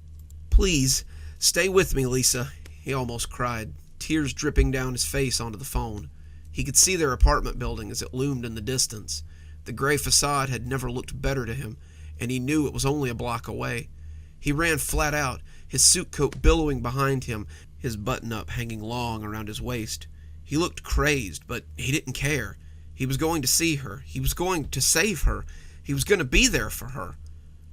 Please, stay with me, Lisa, he almost cried, tears dripping down his face onto the phone. He could see their apartment building as it loomed in the distance. The gray facade had never looked better to him, and he knew it was only a block away. He ran flat out, his suit coat billowing behind him, his button-up hanging long around his waist. He looked crazed, but he didn't care. He was going to see her. He was going to save her. He was going to be there for her.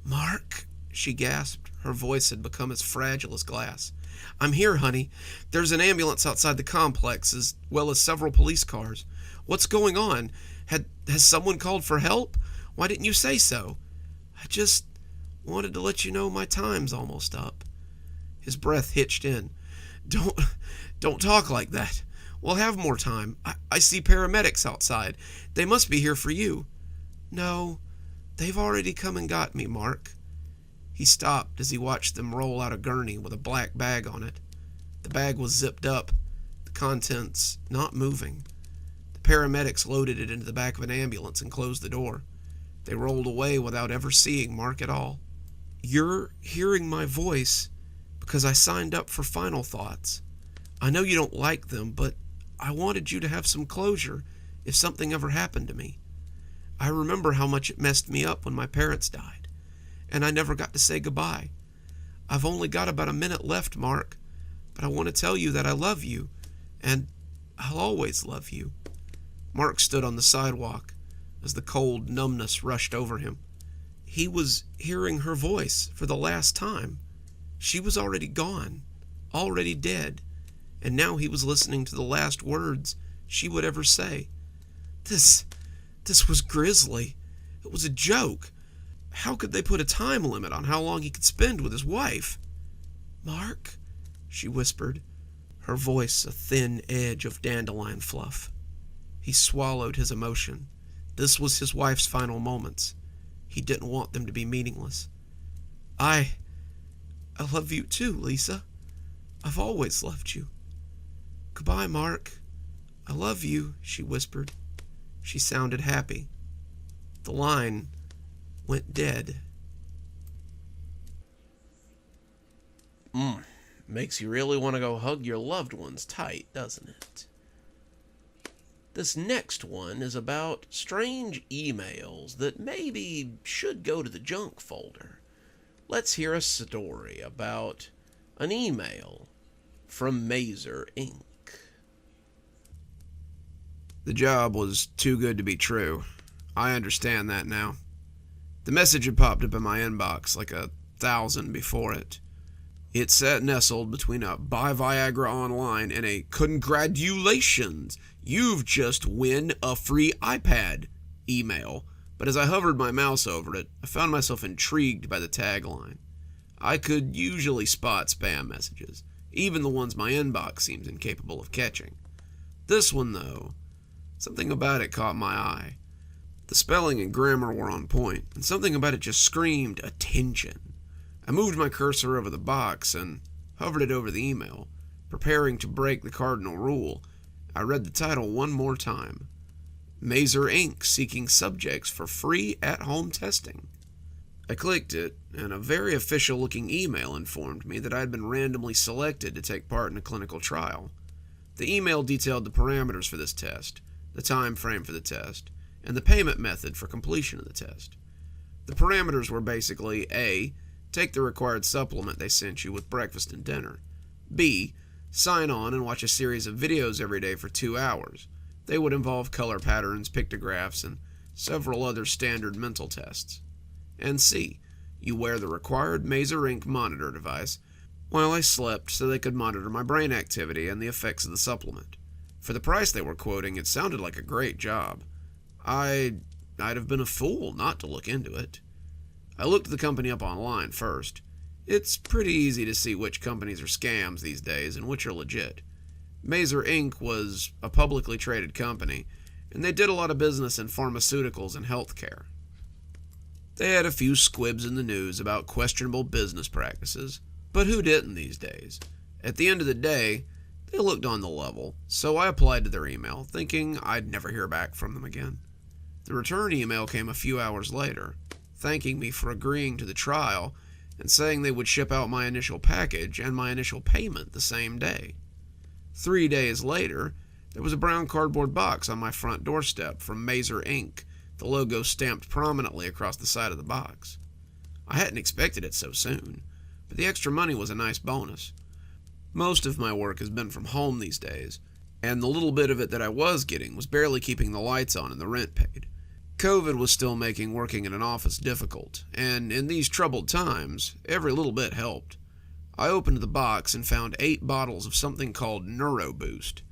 Mark, she gasped. Her voice had become as fragile as glass. I'm here, honey. There's an ambulance outside the complex, as well as several police cars. What's going on? Has someone called for help? Why didn't you say so? I just wanted to let you know my time's almost up. His breath hitched in. Don't talk like that. We'll have more time. I see paramedics outside. They must be here for you. No, they've already come and got me, Mark. He stopped as he watched them roll out a gurney with a black bag on it. The bag was zipped up, the contents not moving. The paramedics loaded it into the back of an ambulance and closed the door. They rolled away without ever seeing Mark at all. You're hearing my voice because I signed up for Final Thoughts. I know you don't like them, but I wanted you to have some closure if something ever happened to me. I remember how much it messed me up when my parents died, and I never got to say goodbye. I've only got about a minute left, Mark, but I want to tell you that I love you, and I'll always love you. Mark stood on the sidewalk as the cold numbness rushed over him. He was hearing her voice for the last time. She was already gone, already dead, and now he was listening to the last words she would ever say. This was grisly. It was a joke. How could they put a time limit on how long he could spend with his wife? Mark, she whispered, her voice a thin edge of dandelion fluff. He swallowed his emotion. This was his wife's final moments. He didn't want them to be meaningless. I love you too, Lisa. I've always loved you. Goodbye, Mark. I love you, she whispered. She sounded happy. The line went dead. Makes you really want to go hug your loved ones tight, doesn't it? This next one is about strange emails that maybe should go to the junk folder. Let's hear a story about an email from Mazer Inc. The job was too good to be true. I understand that now. The message had popped up in my inbox like 1,000 before it. It sat nestled between a buy Viagra online and a congratulations, you've just win a free iPad email. But as I hovered my mouse over it, I found myself intrigued by the tagline. I could usually spot spam messages, even the ones my inbox seems incapable of catching. This one, though, something about it caught my eye. The spelling and grammar were on point, and something about it just screamed attention. I moved my cursor over the box and hovered it over the email, preparing to break the cardinal rule. I read the title one more time. Mazer Inc. seeking subjects for free at-home testing. I clicked it, and a very official-looking email informed me that I had been randomly selected to take part in a clinical trial. The email detailed the parameters for this test, the time frame for the test, and the payment method for completion of the test. The parameters were basically A. Take the required supplement they sent you with breakfast and dinner. B. Sign on and watch a series of videos every day for 2 hours. They would involve color patterns, pictographs, and several other standard mental tests. And C. You wear the required Mazer Ink monitor device while I slept so they could monitor my brain activity and the effects of the supplement. For the price they were quoting, it sounded like a great job. I'd have been a fool not to look into it. I looked the company up online first. It's pretty easy to see which companies are scams these days and which are legit. Mazer Inc. was a publicly traded company, and they did a lot of business in pharmaceuticals and healthcare. They had a few squibs in the news about questionable business practices, but who didn't these days? At the end of the day, they looked on the level, so I applied to their email, thinking I'd never hear back from them again. The return email came a few hours later, thanking me for agreeing to the trial and saying they would ship out my initial package and my initial payment the same day. 3 days later, there was a brown cardboard box on my front doorstep from Mazer Inc., the logo stamped prominently across the side of the box. I hadn't expected it so soon, but the extra money was a nice bonus. Most of my work has been from home these days, and the little bit of it that I was getting was barely keeping the lights on and the rent paid. COVID was still making working in an office difficult, and in these troubled times, every little bit helped. I opened the box and found 8 bottles of something called NeuroBoost.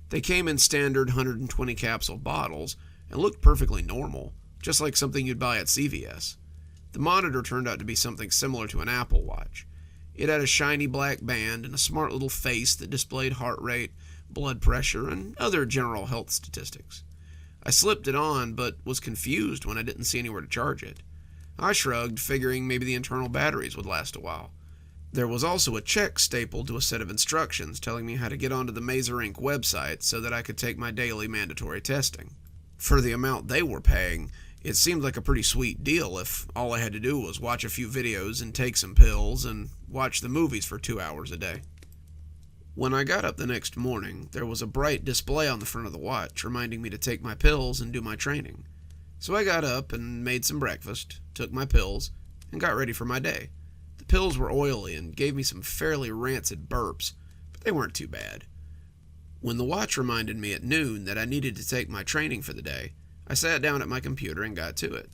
They came in standard 120 capsule bottles and looked perfectly normal, just like something you'd buy at CVS. The monitor turned out to be something similar to an Apple Watch. It had a shiny black band and a smart little face that displayed heart rate, blood pressure, and other general health statistics. I slipped it on, but was confused when I didn't see anywhere to charge it. I shrugged, figuring maybe the internal batteries would last a while. There was also a check stapled to a set of instructions telling me how to get onto the Mazer Inc. website so that I could take my daily mandatory testing. For the amount they were paying, it seemed like a pretty sweet deal if all I had to do was watch a few videos and take some pills and watch the movies for 2 hours a day. When I got up the next morning, there was a bright display on the front of the watch reminding me to take my pills and do my training. So I got up and made some breakfast, took my pills, and got ready for my day. The pills were oily and gave me some fairly rancid burps, but they weren't too bad. When the watch reminded me at noon that I needed to take my training for the day, I sat down at my computer and got to it.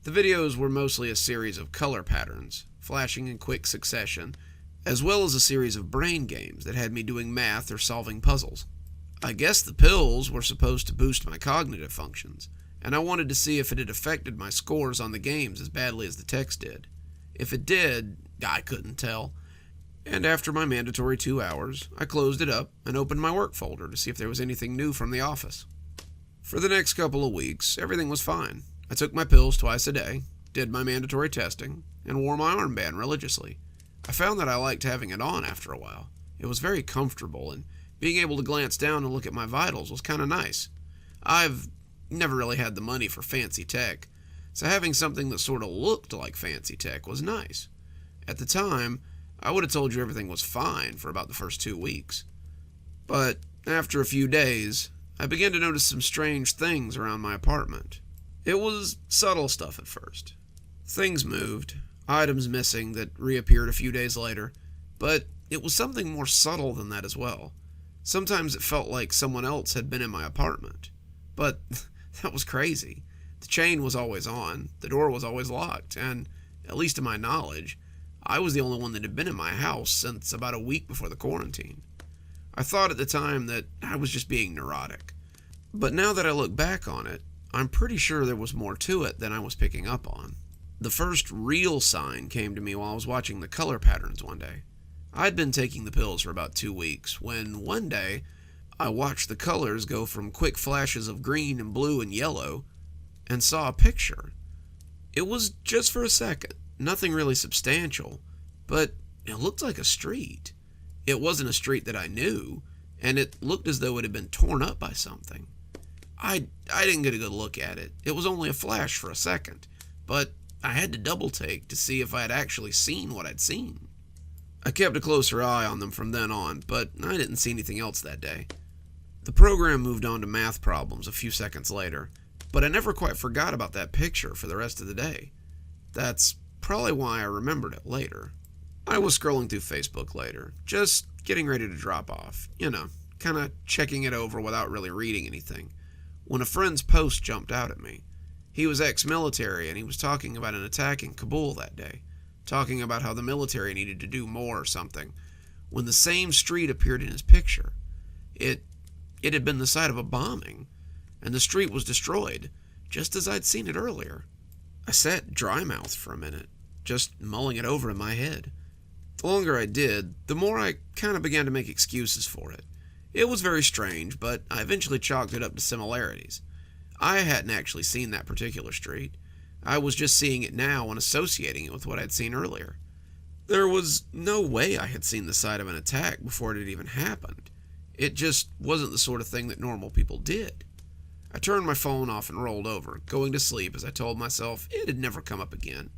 The videos were mostly a series of color patterns, flashing in quick succession, as well as a series of brain games that had me doing math or solving puzzles. I guess the pills were supposed to boost my cognitive functions, and I wanted to see if it had affected my scores on the games as badly as the text did. If it did, I couldn't tell. And after my mandatory 2 hours, I closed it up and opened my work folder to see if there was anything new from the office. For the next couple of weeks, everything was fine. I took my pills twice a day, did my mandatory testing, and wore my armband religiously. I found that I liked having it on after a while. It was very comfortable, and being able to glance down and look at my vitals was kind of nice. I've never really had the money for fancy tech, so having something that sort of looked like fancy tech was nice. At the time, I would have told you everything was fine for about the first 2 weeks. But after a few days, I began to notice some strange things around my apartment. It was subtle stuff at first. Things moved, items missing that reappeared a few days later, but it was something more subtle than that as well. Sometimes it felt like someone else had been in my apartment. But that was crazy. The chain was always on, the door was always locked, and, at least to my knowledge, I was the only one that had been in my house since about a week before the quarantine. I thought at the time that I was just being neurotic. But now that I look back on it, I'm pretty sure there was more to it than I was picking up on. The first real sign came to me while I was watching the color patterns one day. I'd been taking the pills for about 2 weeks when one day I watched the colors go from quick flashes of green and blue and yellow and saw a picture. It was just for a second, nothing really substantial, but it looked like a street. It wasn't a street that I knew, and it looked as though it had been torn up by something. I didn't get a good look at it. It was only a flash for a second, but I had to double take to see if I had actually seen what I'd seen. I kept a closer eye on them from then on, but I didn't see anything else that day. The program moved on to math problems a few seconds later, but I never quite forgot about that picture for the rest of the day. That's probably why I remembered it later. I was scrolling through Facebook later, just getting ready to drop off, kind of checking it over without really reading anything, when a friend's post jumped out at me. He was ex-military and he was talking about an attack in Kabul that day, talking about how the military needed to do more or something, when the same street appeared in his picture. It had been the site of a bombing, and the street was destroyed, just as I'd seen it earlier. I sat dry-mouthed for a minute, just mulling it over in my head. The longer I did, the more I kind of began to make excuses for it. It was very strange, but I eventually chalked it up to similarities. I hadn't actually seen that particular street. I was just seeing it now and associating it with what I'd seen earlier. There was no way I had seen the site of an attack before it had even happened. It just wasn't the sort of thing that normal people did. I turned my phone off and rolled over, going to sleep as I told myself it had never come up again.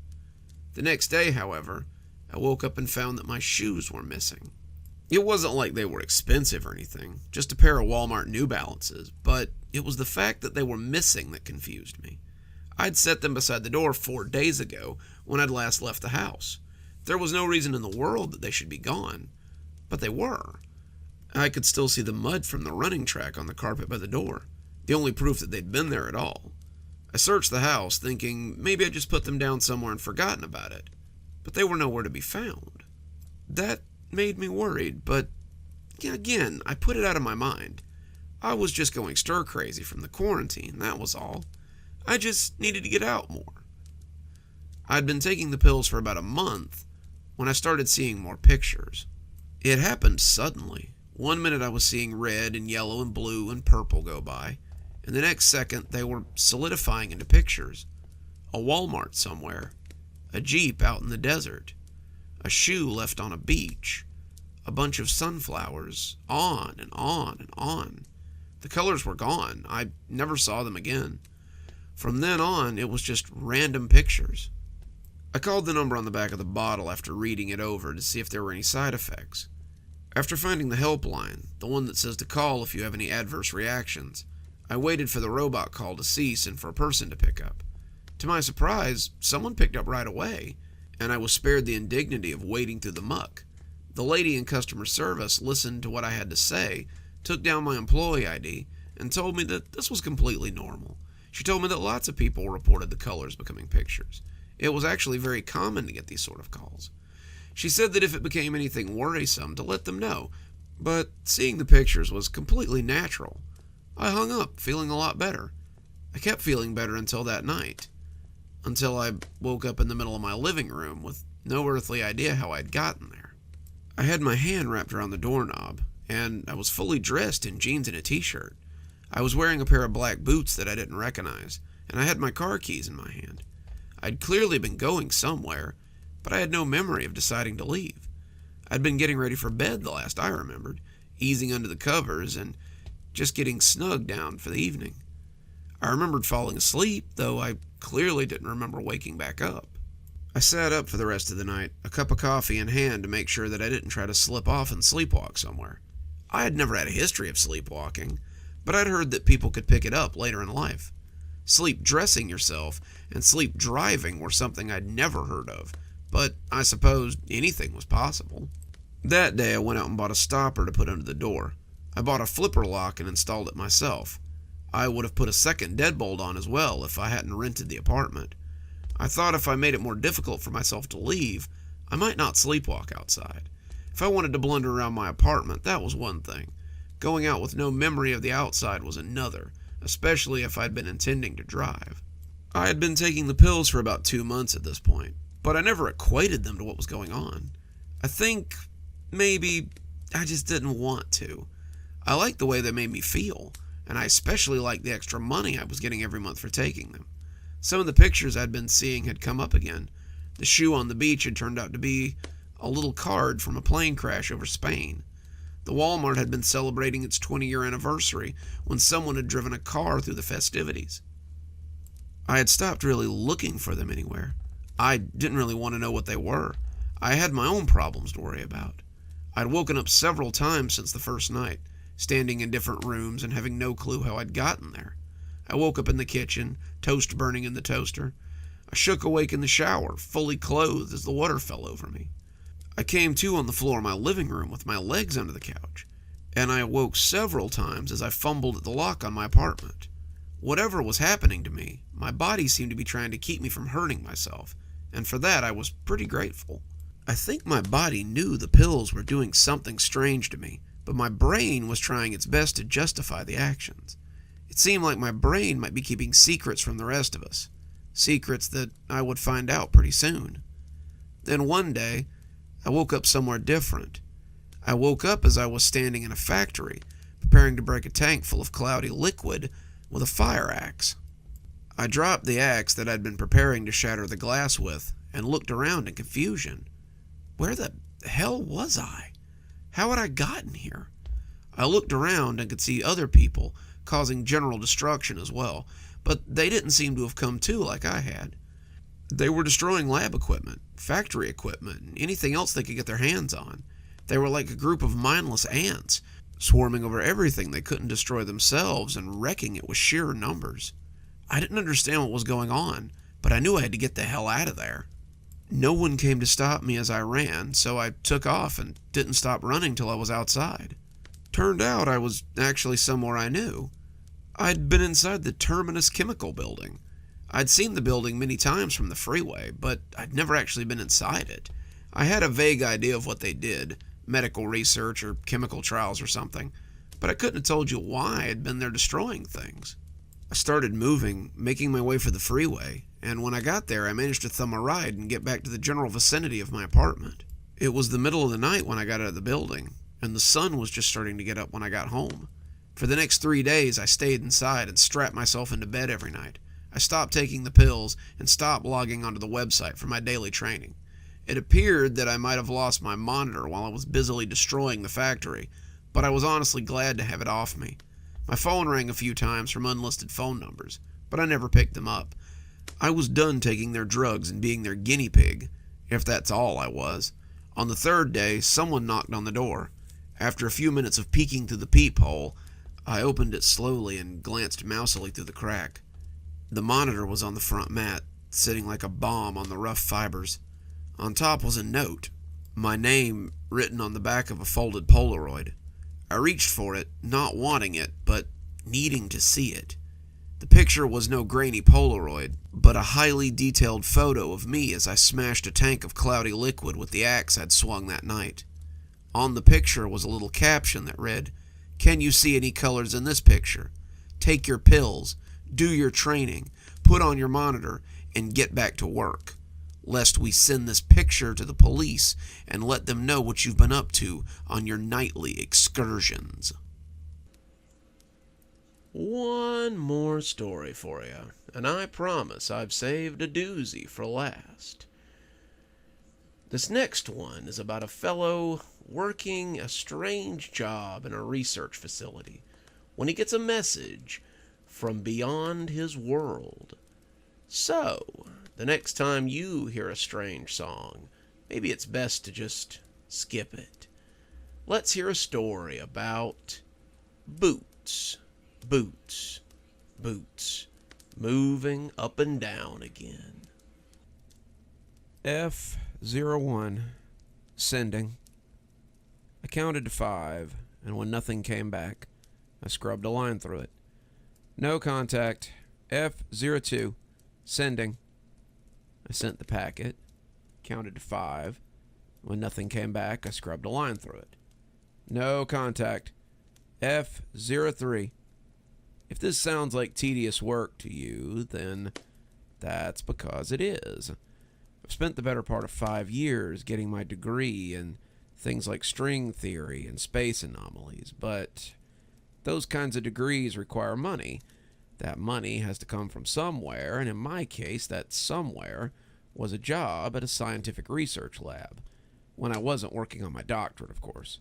The next day, however, I woke up and found that my shoes were missing. It wasn't like they were expensive or anything, just a pair of Walmart New Balances, but it was the fact that they were missing that confused me. I'd set them beside the door 4 days ago when I'd last left the house. There was no reason in the world that they should be gone, but they were. I could still see the mud from the running track on the carpet by the door, the only proof that they'd been there at all. I searched the house, thinking maybe I'd just put them down somewhere and forgotten about it, but they were nowhere to be found. That made me worried, but again, I put it out of my mind. I was just going stir-crazy from the quarantine, that was all. I just needed to get out more. I'd been taking the pills for about a month when I started seeing more pictures. It happened suddenly. One minute I was seeing red and yellow and blue and purple go by, and the next second they were solidifying into pictures. A Walmart somewhere, a Jeep out in the desert, a shoe left on a beach, a bunch of sunflowers, on and on and on. The colors were gone. I never saw them again. From then on, it was just random pictures. I called the number on the back of the bottle after reading it over to see if there were any side effects. After finding the helpline, the one that says to call if you have any adverse reactions, I waited for the robot call to cease and for a person to pick up. To my surprise, someone picked up right away, and I was spared the indignity of wading through the muck. The lady in customer service listened to what I had to say, took down my employee ID, and told me that this was completely normal. She told me that lots of people reported the colors becoming pictures. It was actually very common to get these sort of calls. She said that if it became anything worrisome, to let them know, but seeing the pictures was completely natural. I hung up, feeling a lot better. I kept feeling better until that night. Until I woke up in the middle of my living room with no earthly idea how I'd gotten there. I had my hand wrapped around the doorknob, and I was fully dressed in jeans and a t-shirt. I was wearing a pair of black boots that I didn't recognize, and I had my car keys in my hand. I'd clearly been going somewhere, but I had no memory of deciding to leave. I'd been getting ready for bed the last I remembered, easing under the covers and just getting snug down for the evening. I remembered falling asleep, though I clearly didn't remember waking back up. I sat up for the rest of the night, a cup of coffee in hand to make sure that I didn't try to slip off and sleepwalk somewhere. I had never had a history of sleepwalking, but I'd heard that people could pick it up later in life. Sleep dressing yourself and sleep driving were something I'd never heard of, but I suppose anything was possible. That day I went out and bought a stopper to put under the door. I bought a flipper lock and installed it myself. I would have put a second deadbolt on as well if I hadn't rented the apartment. I thought if I made it more difficult for myself to leave, I might not sleepwalk outside. If I wanted to blunder around my apartment, that was one thing. Going out with no memory of the outside was another, especially if I'd been intending to drive. I had been taking the pills for about 2 months at this point, but I never equated them to what was going on. I think maybe I just didn't want to. I liked the way they made me feel, and I especially liked the extra money I was getting every month for taking them. Some of the pictures I'd been seeing had come up again. The shoe on the beach had turned out to be a little card from a plane crash over Spain. The Walmart had been celebrating its 20-year anniversary when someone had driven a car through the festivities. I had stopped really looking for them anywhere. I didn't really want to know what they were. I had my own problems to worry about. I'd woken up several times since the first night, standing in different rooms and having no clue how I'd gotten there. I woke up in the kitchen, toast burning in the toaster. I shook awake in the shower, fully clothed as the water fell over me. I came to on the floor of my living room with my legs under the couch, and I awoke several times as I fumbled at the lock on my apartment. Whatever was happening to me, my body seemed to be trying to keep me from hurting myself, and for that I was pretty grateful. I think my body knew the pills were doing something strange to me, but my brain was trying its best to justify the actions. It seemed like my brain might be keeping secrets from the rest of us, secrets that I would find out pretty soon. Then one day, I woke up somewhere different. I woke up as I was standing in a factory, preparing to break a tank full of cloudy liquid with a fire axe. I dropped the axe that I'd been preparing to shatter the glass with and looked around in confusion. Where the hell was I? How had I gotten here? I looked around and could see other people causing general destruction as well, but they didn't seem to have come to like I had. They were destroying lab equipment, factory equipment, and anything else they could get their hands on. They were like a group of mindless ants, swarming over everything they couldn't destroy themselves and wrecking it with sheer numbers. I didn't understand what was going on, but I knew I had to get the hell out of there. No one came to stop me as I ran, so I took off and didn't stop running till I was outside. Turned out I was actually somewhere I knew. I'd been inside the Terminus Chemical Building. I'd seen the building many times from the freeway, but I'd never actually been inside it. I had a vague idea of what they did, medical research or chemical trials or something, but I couldn't have told you why I'd been there destroying things. I started moving, making my way for the freeway, and when I got there I managed to thumb a ride and get back to the general vicinity of my apartment. It was the middle of the night when I got out of the building, and the sun was just starting to get up when I got home. For the next 3 days I stayed inside and strapped myself into bed every night. I stopped taking the pills and stopped logging onto the website for my daily training. It appeared that I might have lost my monitor while I was busily destroying the factory, but I was honestly glad to have it off me. My phone rang a few times from unlisted phone numbers, but I never picked them up. I was done taking their drugs and being their guinea pig, if that's all I was. On the third day, someone knocked on the door. After a few minutes of peeking through the peephole, I opened it slowly and glanced mousily through the crack. The monitor was on the front mat, sitting like a bomb on the rough fibers. On top was a note, my name written on the back of a folded Polaroid. I reached for it, not wanting it, but needing to see it. The picture was no grainy Polaroid, but a highly detailed photo of me as I smashed a tank of cloudy liquid with the axe I'd swung that night. On the picture was a little caption that read, "Can you see any colors in this picture? Take your pills, do your training, put on your monitor, and get back to work, lest we send this picture to the police and let them know what you've been up to on your nightly excursions." One more story for you, and I promise I've saved a doozy for last. This next one is about a fellow working a strange job in a research facility when he gets a message from beyond his world. So, the next time you hear a strange song, maybe it's best to just skip it. Let's hear a story about boots, boots, boots, moving up and down again. F01, sending. I counted to 5, and when nothing came back, I scrubbed a line through it. No contact. F02, sending. I sent the packet, counted to 5. When nothing came back, I scrubbed a line through it. No contact. F03. If this sounds like tedious work to you, then that's because it is. I've spent the better part of 5 years getting my degree in things like string theory and space anomalies, but those kinds of degrees require money. That money has to come from somewhere, and in my case, that somewhere was a job at a scientific research lab, when I wasn't working on my doctorate, of course.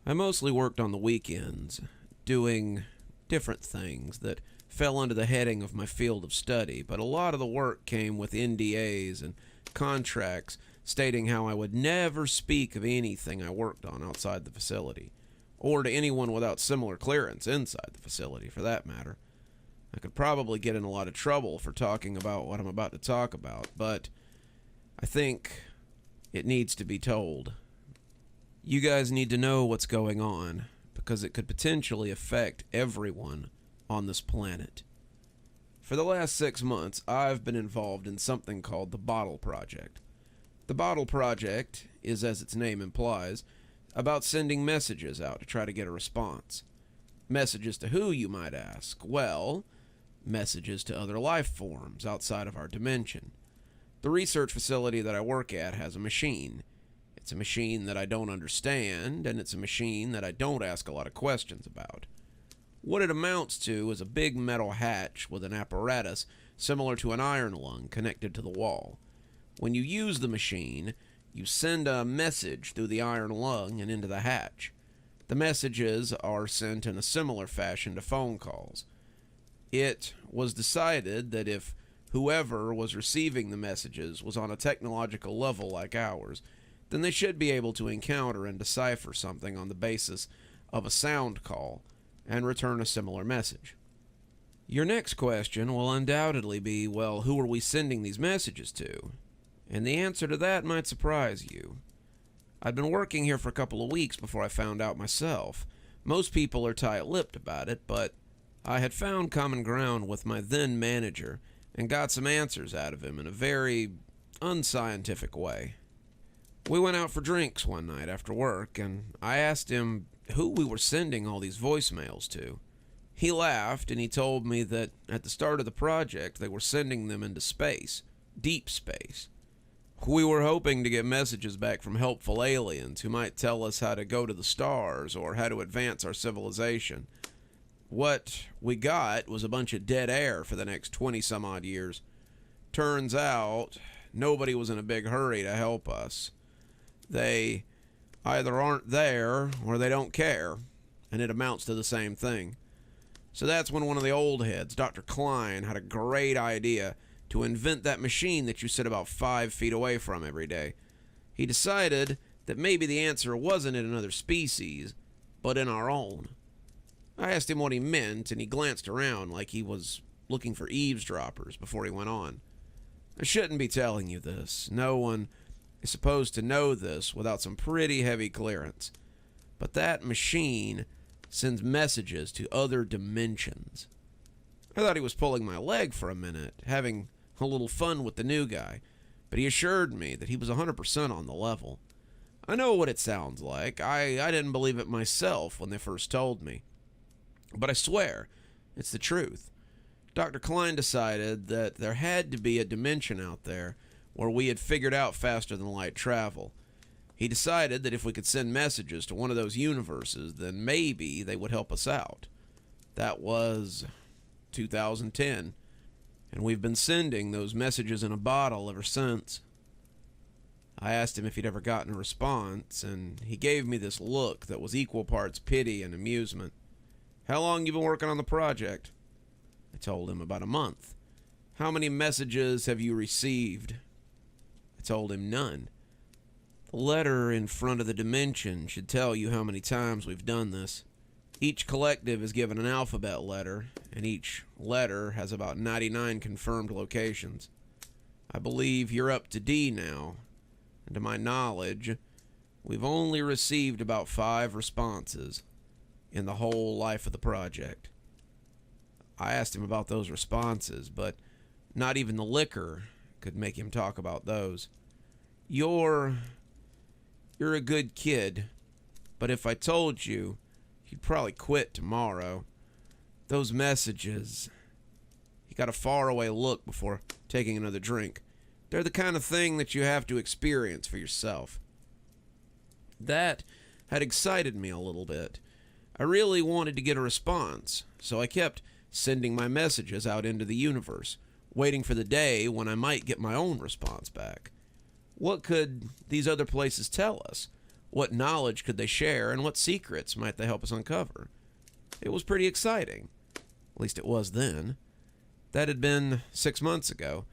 I mostly worked on the weekends, doing different things that fell under the heading of my field of study, but a lot of the work came with NDAs and contracts stating how I would never speak of anything I worked on outside the facility, or to anyone without similar clearance inside the facility, for that matter. I could probably get in a lot of trouble for talking about what I'm about to talk about, but I think it needs to be told. You guys need to know what's going on, because it could potentially affect everyone on this planet. For the last 6 months, I've been involved in something called the Bottle Project. The Bottle Project is, as its name implies, about sending messages out to try to get a response. Messages to who, you might ask? Well, messages to other life forms outside of our dimension. The research facility that I work at has a machine. It's a machine that I don't understand, and it's a machine that I don't ask a lot of questions about. What it amounts to is a big metal hatch with an apparatus similar to an iron lung connected to the wall. When you use the machine, you send a message through the iron lung and into the hatch. The messages are sent in a similar fashion to phone calls. It was decided that if whoever was receiving the messages was on a technological level like ours, then they should be able to encounter and decipher something on the basis of a sound call and return a similar message. Your next question will undoubtedly be, well, who are we sending these messages to? And the answer to that might surprise you. I'd been working here for a couple of weeks before I found out myself. Most people are tight-lipped about it, but I had found common ground with my then manager and got some answers out of him in a very unscientific way. We went out for drinks one night after work, and I asked him who we were sending all these voicemails to. He laughed, and he told me that at the start of the project they were sending them into space, deep space. We were hoping to get messages back from helpful aliens who might tell us how to go to the stars or how to advance our civilization. What we got was a bunch of dead air for the next 20-some-odd years. Turns out, nobody was in a big hurry to help us. They either aren't there or they don't care, and it amounts to the same thing. So that's when one of the old heads, Dr. Klein, had a great idea to invent that machine that you sit about 5 feet away from every day. He decided that maybe the answer wasn't in another species, but in our own. I asked him what he meant, and he glanced around like he was looking for eavesdroppers before he went on. I shouldn't be telling you this. No one is supposed to know this without some pretty heavy clearance. But that machine sends messages to other dimensions. I thought he was pulling my leg for a minute, having a little fun with the new guy, but he assured me that he was 100% on the level. I know what it sounds like. I didn't believe it myself when they first told me. But I swear, it's the truth. Dr. Klein decided that there had to be a dimension out there where we had figured out faster than light travel. He decided that if we could send messages to one of those universes, then maybe they would help us out. That was 2010, and we've been sending those messages in a bottle ever since. I asked him if he'd ever gotten a response, and he gave me this look that was equal parts pity and amusement. How long you been working on the project? I told him about a month. How many messages have you received? I told him none. The letter in front of the dimension should tell you how many times we've done this. Each collective is given an alphabet letter, and each letter has about 99 confirmed locations. I believe you're up to D now, and to my knowledge, we've only received about 5 responses in the whole life of the project. I asked him about those responses, but not even the liquor could make him talk about those. You're a good kid, but if I told you, you'd probably quit tomorrow. Those messages... He got a faraway look before taking another drink. They're the kind of thing that you have to experience for yourself. That had excited me a little bit. I really wanted to get a response, so I kept sending my messages out into the universe, waiting for the day when I might get my own response back. What could these other places tell us? What knowledge could they share, and what secrets might they help us uncover? It was pretty exciting. At least it was then. That had been 6 months ago,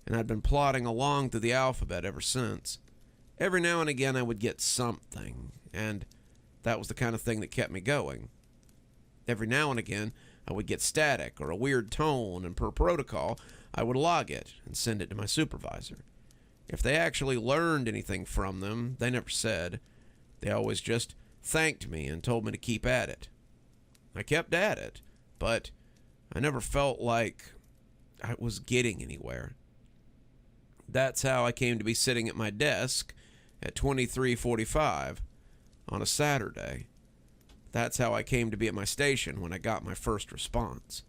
and I'd been plodding along through the alphabet ever since. Every now and again I would get something, and that was the kind of thing that kept me going. Every now and again I would get static or a weird tone, and per protocol I would log it and send it to my supervisor. If they actually learned anything from them, they never said. They always just thanked me and told me to keep at it. I kept at it, but I never felt like I was getting anywhere. That's how I came to be sitting at my desk at 23:45 on a Saturday. That's how I came to be at my station when I got my first response.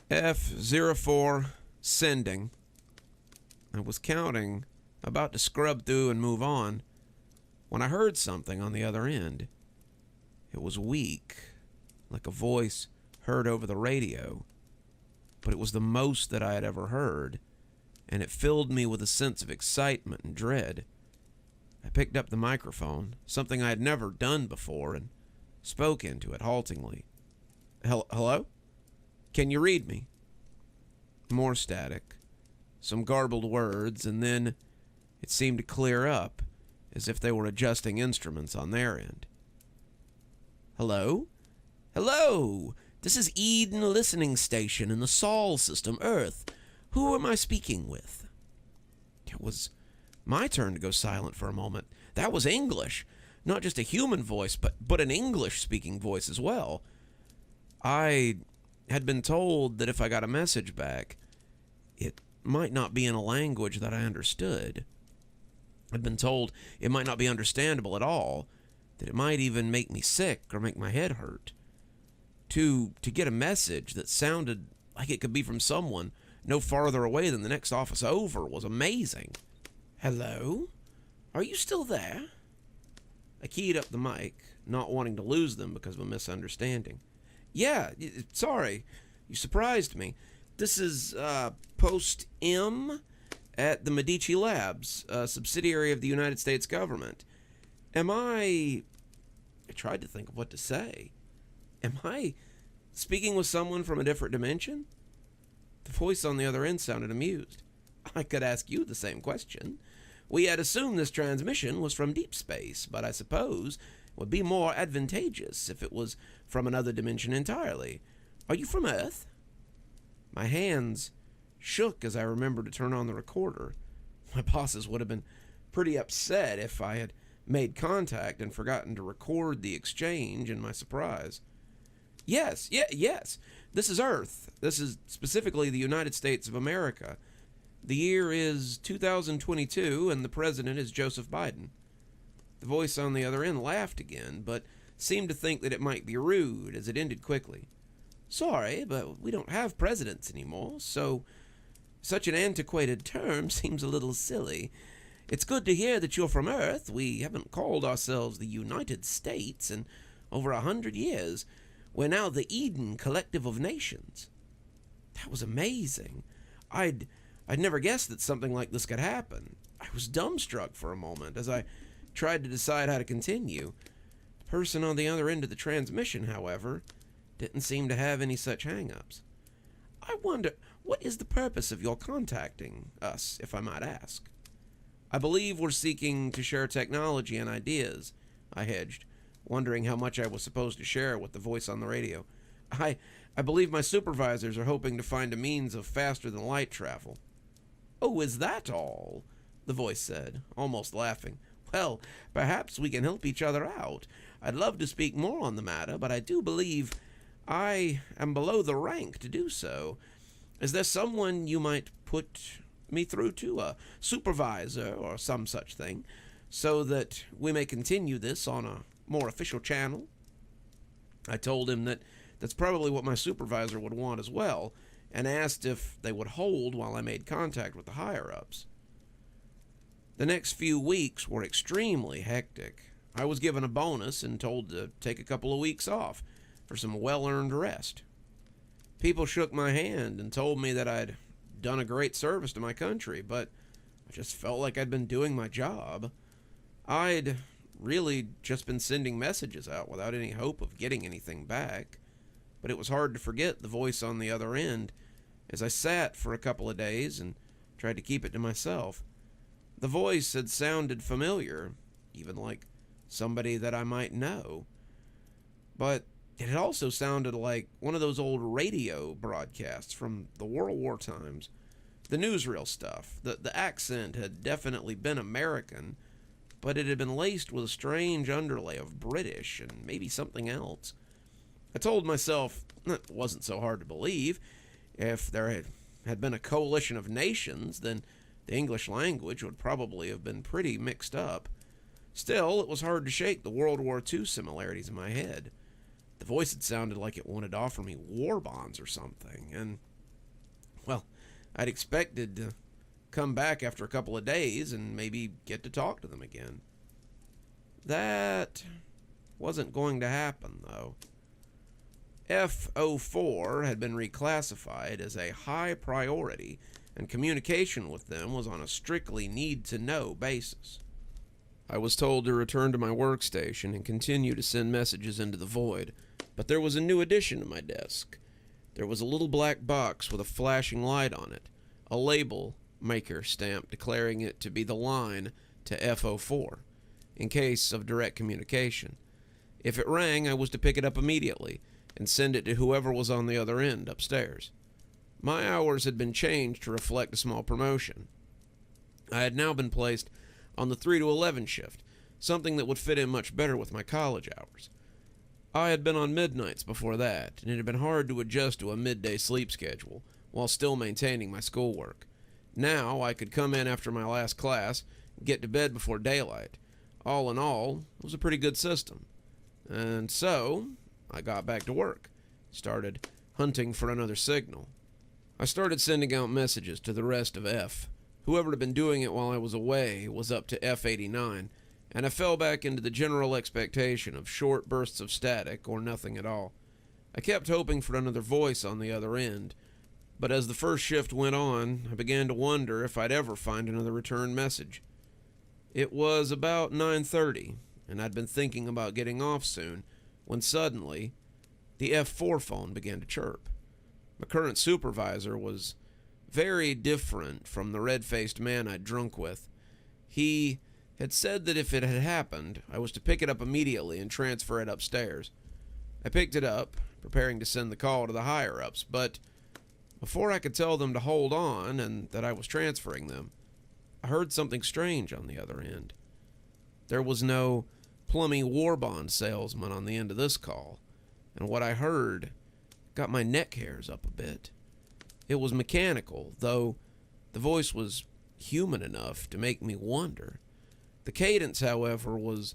F04 sending. I was counting, about to scrub through and move on, when I heard something on the other end. It was weak, like a voice heard over the radio, but it was the most that I had ever heard, and it filled me with a sense of excitement and dread. I picked up the microphone, something I had never done before, and spoke into it haltingly. Hello? Can you read me? More static, some garbled words, and then it seemed to clear up, as if they were adjusting instruments on their end. Hello? Hello! This is Eden Listening Station in the Sol system, Earth. Who am I speaking with? It was my turn to go silent for a moment. That was English. Not just a human voice, but an English-speaking voice as well. I had been told that if I got a message back, it might not be in a language that I understood. I'd been told it might not be understandable at all, that it might even make me sick or make my head hurt. To get a message that sounded like it could be from someone no farther away than the next office over was amazing. Hello? Are you still there? I keyed up the mic, not wanting to lose them because of a misunderstanding. Yeah, sorry. You surprised me. This is Post M at the Medici Labs, a subsidiary of the United States government. I tried to think of what to say. Am I speaking with someone from a different dimension? The voice on the other end sounded amused. I could ask you the same question. We had assumed this transmission was from deep space, but I suppose it would be more advantageous if it was from another dimension entirely. Are you from Earth? My hands shook as I remembered to turn on the recorder. My bosses would have been pretty upset if I had made contact and forgotten to record the exchange in my surprise. Yes. This is Earth. This is specifically the United States of America. The year is 2022, and the president is Joseph Biden. The voice on the other end laughed again, but seemed to think that it might be rude, as it ended quickly. Sorry, but we don't have presidents anymore, so such an antiquated term seems a little silly. It's good to hear that you're from Earth. We haven't called ourselves the United States in over 100 years. We're now the Eden Collective of Nations. That was amazing. I'd never guessed that something like this could happen. I was dumbstruck for a moment as I tried to decide how to continue. The person on the other end of the transmission, however, didn't seem to have any such hang-ups. I wonder, what is the purpose of your contacting us, if I might ask? I believe we're seeking to share technology and ideas, I hedged, wondering how much I was supposed to share with the voice on the radio. I believe my supervisors are hoping to find a means of faster-than-light travel. Oh, is that all? The voice said, almost laughing. Well, perhaps we can help each other out. I'd love to speak more on the matter, but I do believe I am below the rank to do so. Is there someone you might put me through to, a supervisor or some such thing, so that we may continue this on a more official channel? I told him that that's probably what my supervisor would want as well, and asked if they would hold while I made contact with the higher-ups. The next few weeks were extremely hectic. I was given a bonus and told to take a couple of weeks off for some well-earned rest. People shook my hand and told me that I'd done a great service to my country, but I just felt like I'd been doing my job. I'd really just been sending messages out without any hope of getting anything back. but it was hard to forget the voice on the other end as I sat for a couple of days and tried to keep it to myself. The voice had sounded familiar, even like somebody that I might know, but it had also sounded like one of those old radio broadcasts from the World War times. The newsreel stuff. The accent had definitely been American, but it had been laced with a strange underlay of British and maybe something else. I told myself it wasn't so hard to believe. If there had been a coalition of nations, then the English language would probably have been pretty mixed up. Still, it was hard to shake the World War II similarities in my head. The voice had sounded like it wanted to offer me war bonds or something, and, well, I'd expected to come back after a couple of days and maybe get to talk to them again. That wasn't going to happen, though. F04 had been reclassified as a high priority, and communication with them was on a strictly need-to-know basis. I was told to return to my workstation and continue to send messages into the void, but there was a new addition to my desk. There was a little black box with a flashing light on it, a label maker stamp declaring it to be the line to F04, in case of direct communication. If it rang, I was to pick it up immediately and send it to whoever was on the other end upstairs. My hours had been changed to reflect a small promotion. I had now been placed on the 3 to 11 shift, something that would fit in much better with my college hours. I had been on midnights before that, and it had been hard to adjust to a midday sleep schedule while still maintaining my schoolwork. Now I could come in after my last class and get to bed before daylight. All in all, it was a pretty good system. And so, I got back to work, started hunting for another signal. I started sending out messages to the rest of F. Whoever had been doing it while I was away was up to F89, and I fell back into the general expectation of short bursts of static or nothing at all. I kept hoping for another voice on the other end, but as the first shift went on, I began to wonder if I'd ever find another return message. It was about 9:30, and I'd been thinking about getting off soon, when suddenly, the F4 phone began to chirp. My current supervisor was very different from the red-faced man I'd drunk with. He had said that if it had happened, I was to pick it up immediately and transfer it upstairs. I picked it up, preparing to send the call to the higher-ups, but before I could tell them to hold on and that I was transferring them, I heard something strange on the other end. There was no plummy war bond salesman on the end of this call, and what I heard got my neck hairs up a bit. It was mechanical, though the voice was human enough to make me wonder. The cadence, however, was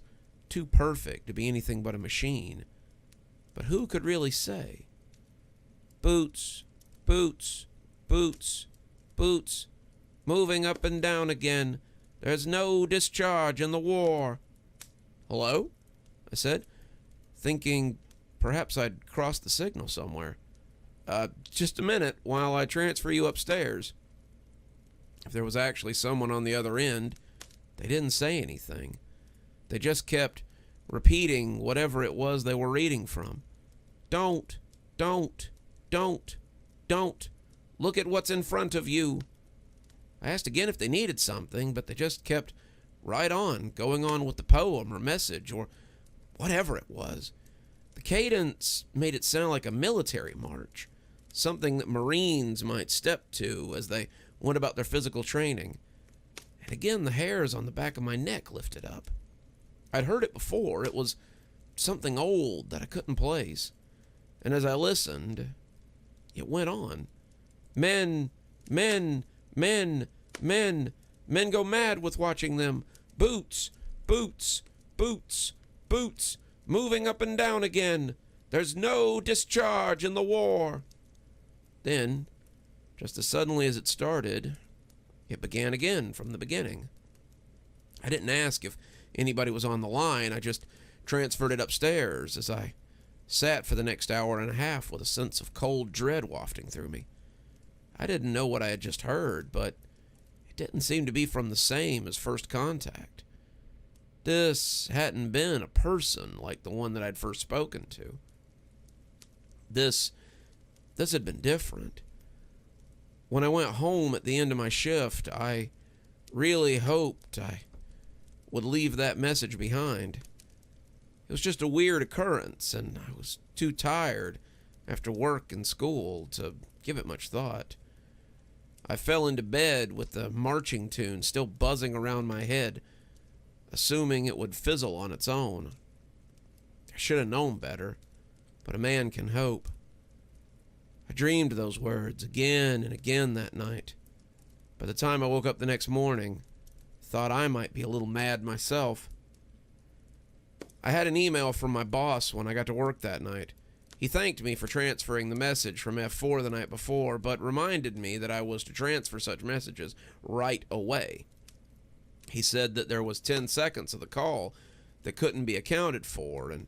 too perfect to be anything but a machine. But who could really say? Boots, boots, boots, boots, moving up and down again. There's no discharge in the war. Hello? I said, thinking perhaps I'd crossed the signal somewhere. Just a minute while I transfer you upstairs. If there was actually someone on the other end, they didn't say anything. They just kept repeating whatever it was they were reading from. Don't, don't, don't, don't. Look at what's in front of you. I asked again if they needed something, but they just kept right on, going on with the poem or message or whatever it was. The cadence made it sound like a military march, something that Marines might step to as they went about their physical training. And again, the hairs on the back of my neck lifted up. I'd heard it before. It was something old that I couldn't place. And as I listened, it went on. Men, men, men, men, men go mad with watching them. Boots, boots, boots, boots, moving up and down again. There's no discharge in the war. Then, just as suddenly as it started, it began again from the beginning. I didn't ask if anybody was on the line. I just transferred it upstairs as I sat for the next hour and a half with a sense of cold dread wafting through me. I didn't know what I had just heard, but it didn't seem to be from the same as first contact. This hadn't been a person like the one that I'd first spoken to. This had been different. When I went home at the end of my shift, I really hoped I would leave that message behind. It was just a weird occurrence, and I was too tired after work and school to give it much thought. I fell into bed with the marching tune still buzzing around my head, assuming it would fizzle on its own. I should have known better, but a man can hope. I dreamed those words again and again that night. By the time I woke up the next morning, I thought I might be a little mad myself. I had an email from my boss when I got to work that night. He thanked me for transferring the message from F4 the night before, but reminded me that I was to transfer such messages right away. He said that there was 10 seconds of the call that couldn't be accounted for, and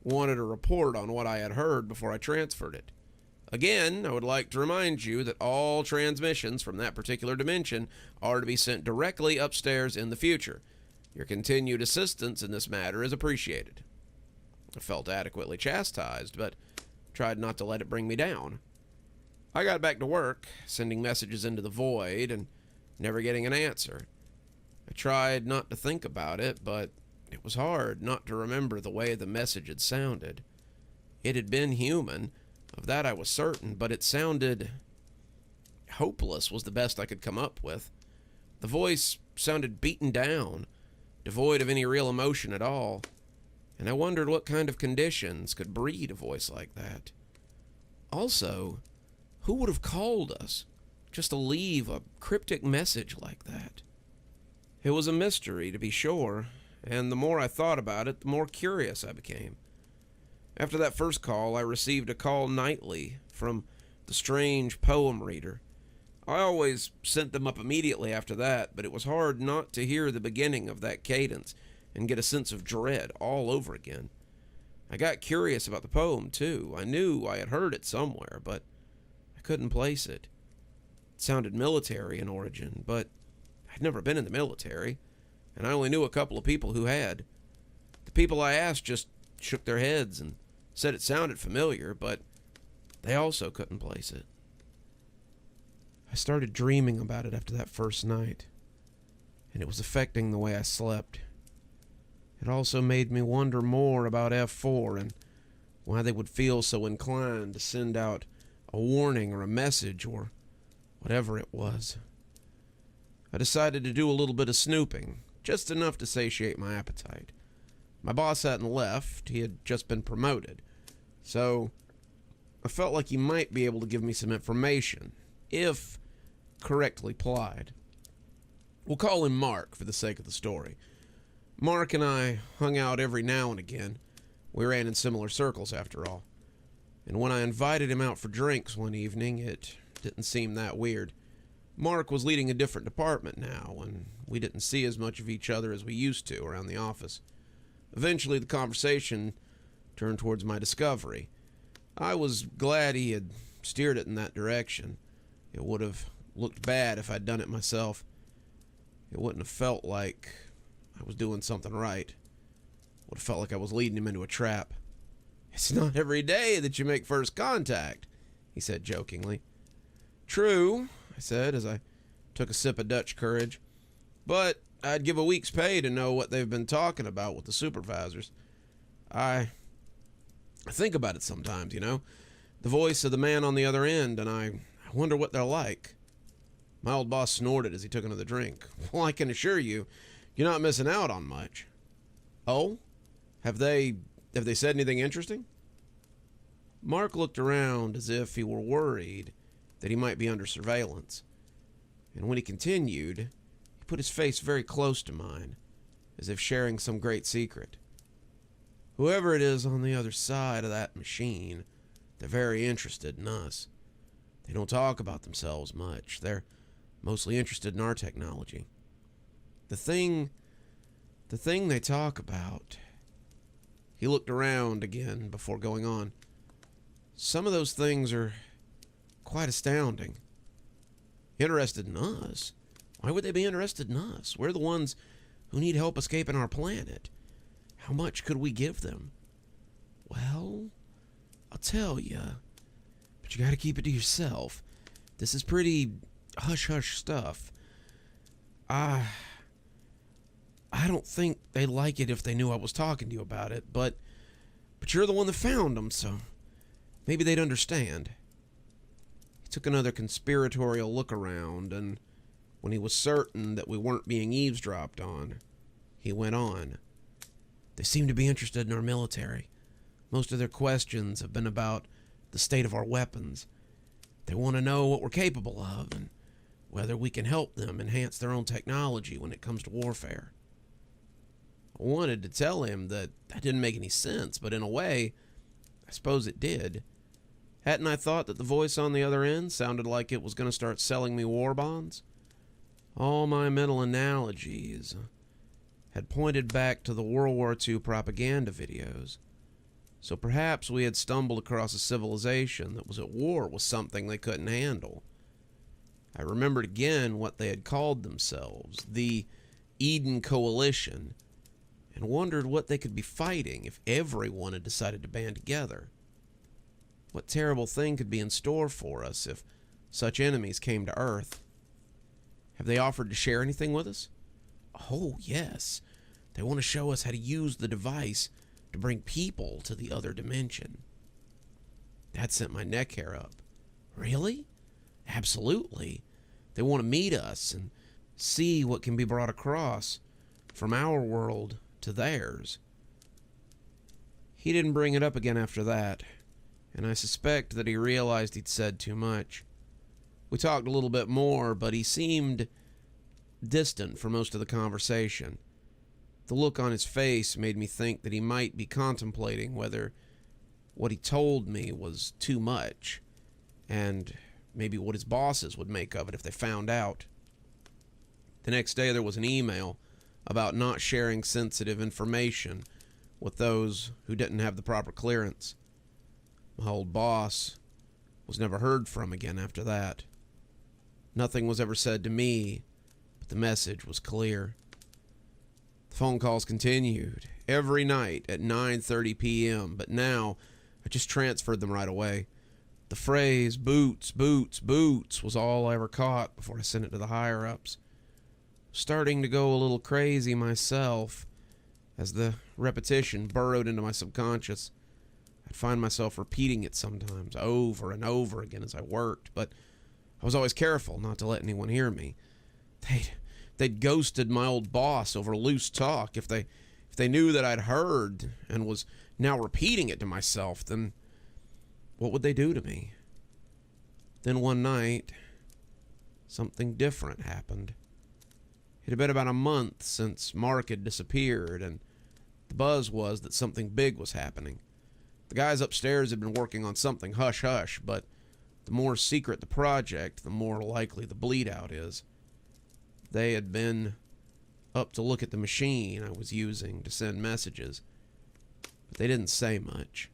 wanted a report on what I had heard before I transferred it. Again, I would like to remind you that all transmissions from that particular dimension are to be sent directly upstairs in the future. Your continued assistance in this matter is appreciated. I felt adequately chastised, but tried not to let it bring me down. I got back to work, sending messages into the void and never getting an answer. I tried not to think about it, but it was hard not to remember the way the message had sounded. It had been human, of that I was certain, but it sounded hopeless was the best I could come up with. The voice sounded beaten down, devoid of any real emotion at all, and I wondered what kind of conditions could breed a voice like that. Also, who would have called us just to leave a cryptic message like that? It was a mystery, to be sure, and the more I thought about it, the more curious I became. After that first call, I received a call nightly from the strange poem reader. I always sent them up immediately after that, but it was hard not to hear the beginning of that cadence and get a sense of dread all over again. I got curious about the poem, too. I knew I had heard it somewhere, but I couldn't place it. It sounded military in origin, but I'd never been in the military, and I only knew a couple of people who had. The people I asked just shook their heads and said it sounded familiar, but they also couldn't place it. I started dreaming about it after that first night, and it was affecting the way I slept. It also made me wonder more about F4 and why they would feel so inclined to send out a warning or a message or whatever it was. I decided to do a little bit of snooping, just enough to satiate my appetite. My boss hadn't left, he had just been promoted, so I felt like he might be able to give me some information, if correctly applied. We'll call him Mark for the sake of the story. Mark and I hung out every now and again. We ran in similar circles, after all. And when I invited him out for drinks one evening, it didn't seem that weird. Mark was leading a different department now, and we didn't see as much of each other as we used to around the office. Eventually, the conversation turned towards my discovery. I was glad he had steered it in that direction. It would have looked bad if I'd done it myself. It wouldn't have felt like I was doing something right. It would have felt like I was leading him into a trap. "It's not every day that you make first contact," he said jokingly. "True," I said as I took a sip of Dutch courage, "but I'd give a week's pay to know what they've been talking about with the supervisors. I think about it sometimes, you know, the voice of the man on the other end, and I wonder what they're like." My old boss snorted as he took another drink. "Well, I can assure you, you're not missing out on much." "Oh? Have they said anything interesting?" Mark looked around as if he were worried that he might be under surveillance. And when he continued, he put his face very close to mine, as if sharing some great secret. "Whoever it is on the other side of that machine, they're very interested in us. They don't talk about themselves much. They're mostly interested in our technology. The thing they talk about..." He looked around again before going on. "Some of those things are quite astounding." "Interested in us? Why would they be interested in us? We're the ones who need help escaping our planet. How much could we give them?" "Well, I'll tell you, but you gotta keep it to yourself. This is pretty hush-hush stuff. I don't think they'd like it if they knew I was talking to you about it, but you're the one that found them, so maybe they'd understand. He took another conspiratorial look around, and when he was certain that we weren't being eavesdropped on, he went on. They seem to be interested in our military. Most of their questions have been about the state of our weapons. They want to know what we're capable of and whether we can help them enhance their own technology when it comes to warfare. I wanted to tell him that didn't make any sense, but in a way, I suppose it did. Hadn't I thought that the voice on the other end sounded like it was going to start selling me war bonds? All my mental analogies had pointed back to the World War II propaganda videos. So perhaps we had stumbled across a civilization that was at war with something they couldn't handle. I remembered again what they had called themselves, the Eden Coalition, and wondered what they could be fighting if everyone had decided to band together. What terrible thing could be in store for us if such enemies came to Earth? Have they offered to share anything with us? Oh, yes. They want to show us how to use the device to bring people to the other dimension. That sent my neck hair up. Really? Absolutely. They want to meet us and see what can be brought across from our world to theirs. He didn't bring it up again after that, and I suspect that he realized he'd said too much. We talked a little bit more, but he seemed distant for most of the conversation. The look on his face made me think that he might be contemplating whether what he told me was too much, and maybe what his bosses would make of it if they found out. The next day there was an email about not sharing sensitive information with those who didn't have the proper clearance. My old boss was never heard from again after that. Nothing was ever said to me, but the message was clear. The phone calls continued every night at 9:30 p.m., but now I just transferred them right away. The phrase, boots, boots, boots, was all I ever caught before I sent it to the higher-ups. Starting to go a little crazy myself. As the repetition burrowed into my subconscious, I'd find myself repeating it sometimes over and over again as I worked, but I was always careful not to let anyone hear me. They'd ghosted my old boss over loose talk. If they knew that I'd heard and was now repeating it to myself, then what would they do to me? Then one night, something different happened. It had been about a month since Mark had disappeared, and the buzz was that something big was happening. The guys upstairs had been working on something hush-hush, but the more secret the project, the more likely the bleed-out is. They had been up to look at the machine I was using to send messages, but they didn't say much.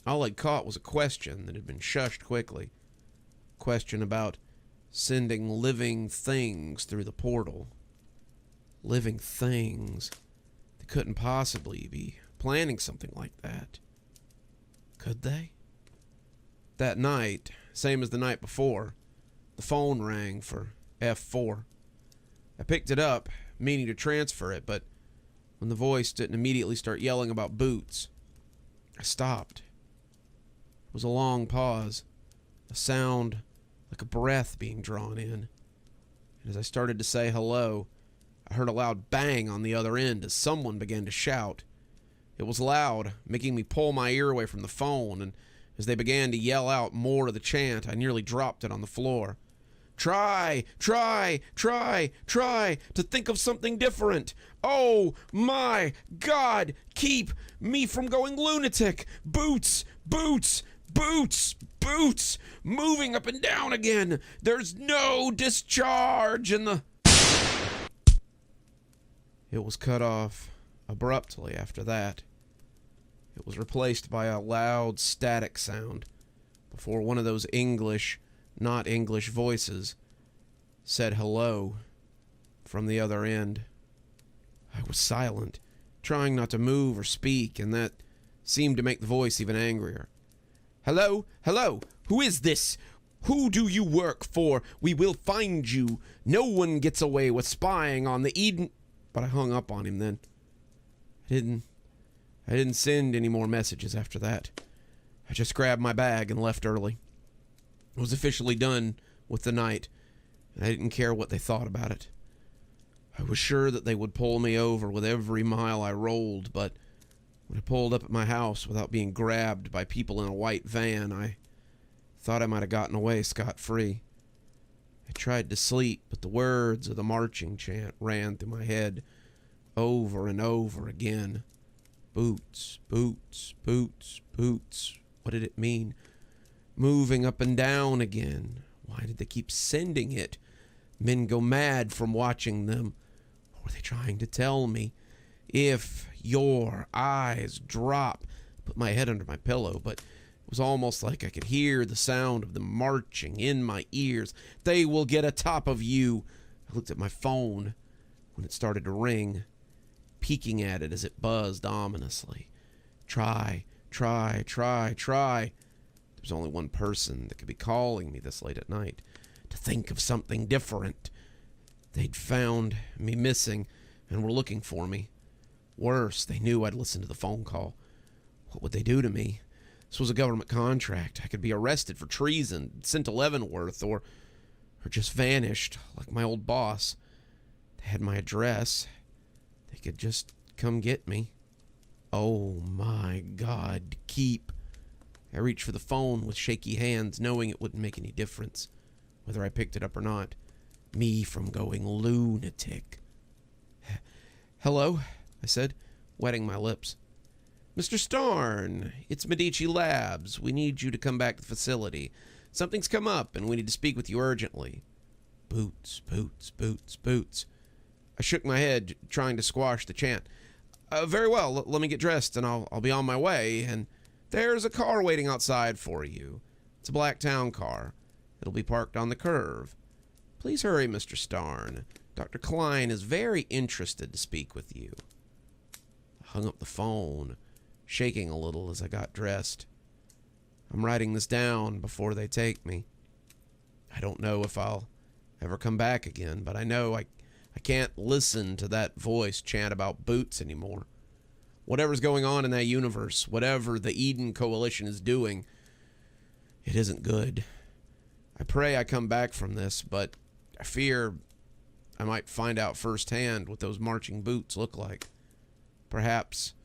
All I'd caught was a question that had been shushed quickly. A question about sending living things through the portal. Living things. They couldn't possibly be planning something like that. Could they? That night, same as the night before, the phone rang for F4. I picked it up, meaning to transfer it, but when the voice didn't immediately start yelling about boots, I stopped. It was a long pause, a sound like a breath being drawn in. And as I started to say hello, I heard a loud bang on the other end as someone began to shout. It was loud, making me pull my ear away from the phone, and as they began to yell out more of the chant, I nearly dropped it on the floor. Try to think of something different. Oh my God, keep me from going lunatic. Boots, boots, boots, boots, moving up and down again. There's no discharge in the... It was cut off abruptly after that. It was replaced by a loud static sound before one of those English, not English voices said hello from the other end. I was silent, trying not to move or speak, and that seemed to make the voice even angrier. Hello? Hello? Who is this? Who do you work for? We will find you. No one gets away with spying on the Eden... But I hung up on him then. I didn't send any more messages after that. I just grabbed my bag and left early. I was officially done with the night, and I didn't care what they thought about it. I was sure that they would pull me over with every mile I rolled, but when I pulled up at my house without being grabbed by people in a white van, I thought I might have gotten away scot-free. I tried to sleep, but the words of the marching chant ran through my head over and over again. Boots, boots, boots, boots. What did it mean? Moving up and down again. Why did they keep sending it? Men go mad from watching them. What were they trying to tell me? If your eyes drop. I put my head under my pillow, but it was almost like I could hear the sound of them marching in my ears. They will get atop of you. I looked at my phone when it started to ring, peeking at it as it buzzed ominously. Try. There's only one person that could be calling me this late at night to think of something different. They'd found me missing and were looking for me. Worse, they knew I'd listened to the phone call. What would they do to me? This was a government contract. I could be arrested for treason, sent to Leavenworth, or just vanished like my old boss. They had my address. They could just come get me. Oh my God, keep. I reached for the phone with shaky hands, knowing it wouldn't make any difference, whether I picked it up or not. Me from going lunatic. Hello, I said, wetting my lips. Mr. Starn, it's Medici Labs. We need you to come back to the facility. Something's come up, and we need to speak with you urgently. Boots, boots, boots, boots. I shook my head, trying to squash the chant. Very well, let me get dressed, and I'll be on my way, and there's a car waiting outside for you. It's a black town car. It'll be parked on the curve. Please hurry, Mr. Starn. Dr. Klein is very interested to speak with you. I hung up the phone, shaking a little as I got dressed. I'm writing this down before they take me. I don't know if I'll ever come back again, but I know I can't listen to that voice chant about boots anymore. Whatever's going on in that universe, whatever the Eden Coalition is doing, it isn't good. I pray I come back from this, but I fear I might find out firsthand what those marching boots look like. Perhaps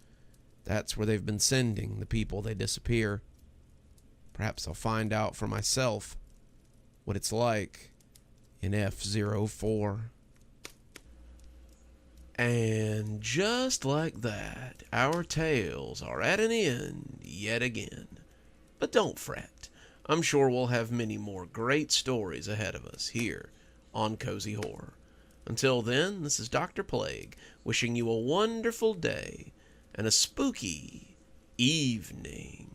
that's where they've been sending the people they disappear. Perhaps I'll find out for myself what it's like in F-04. And just like that, our tales are at an end yet again. But don't fret. I'm sure we'll have many more great stories ahead of us here on Cozy Horror. Until then, this is Dr. Plague, wishing you a wonderful day and a spooky evening.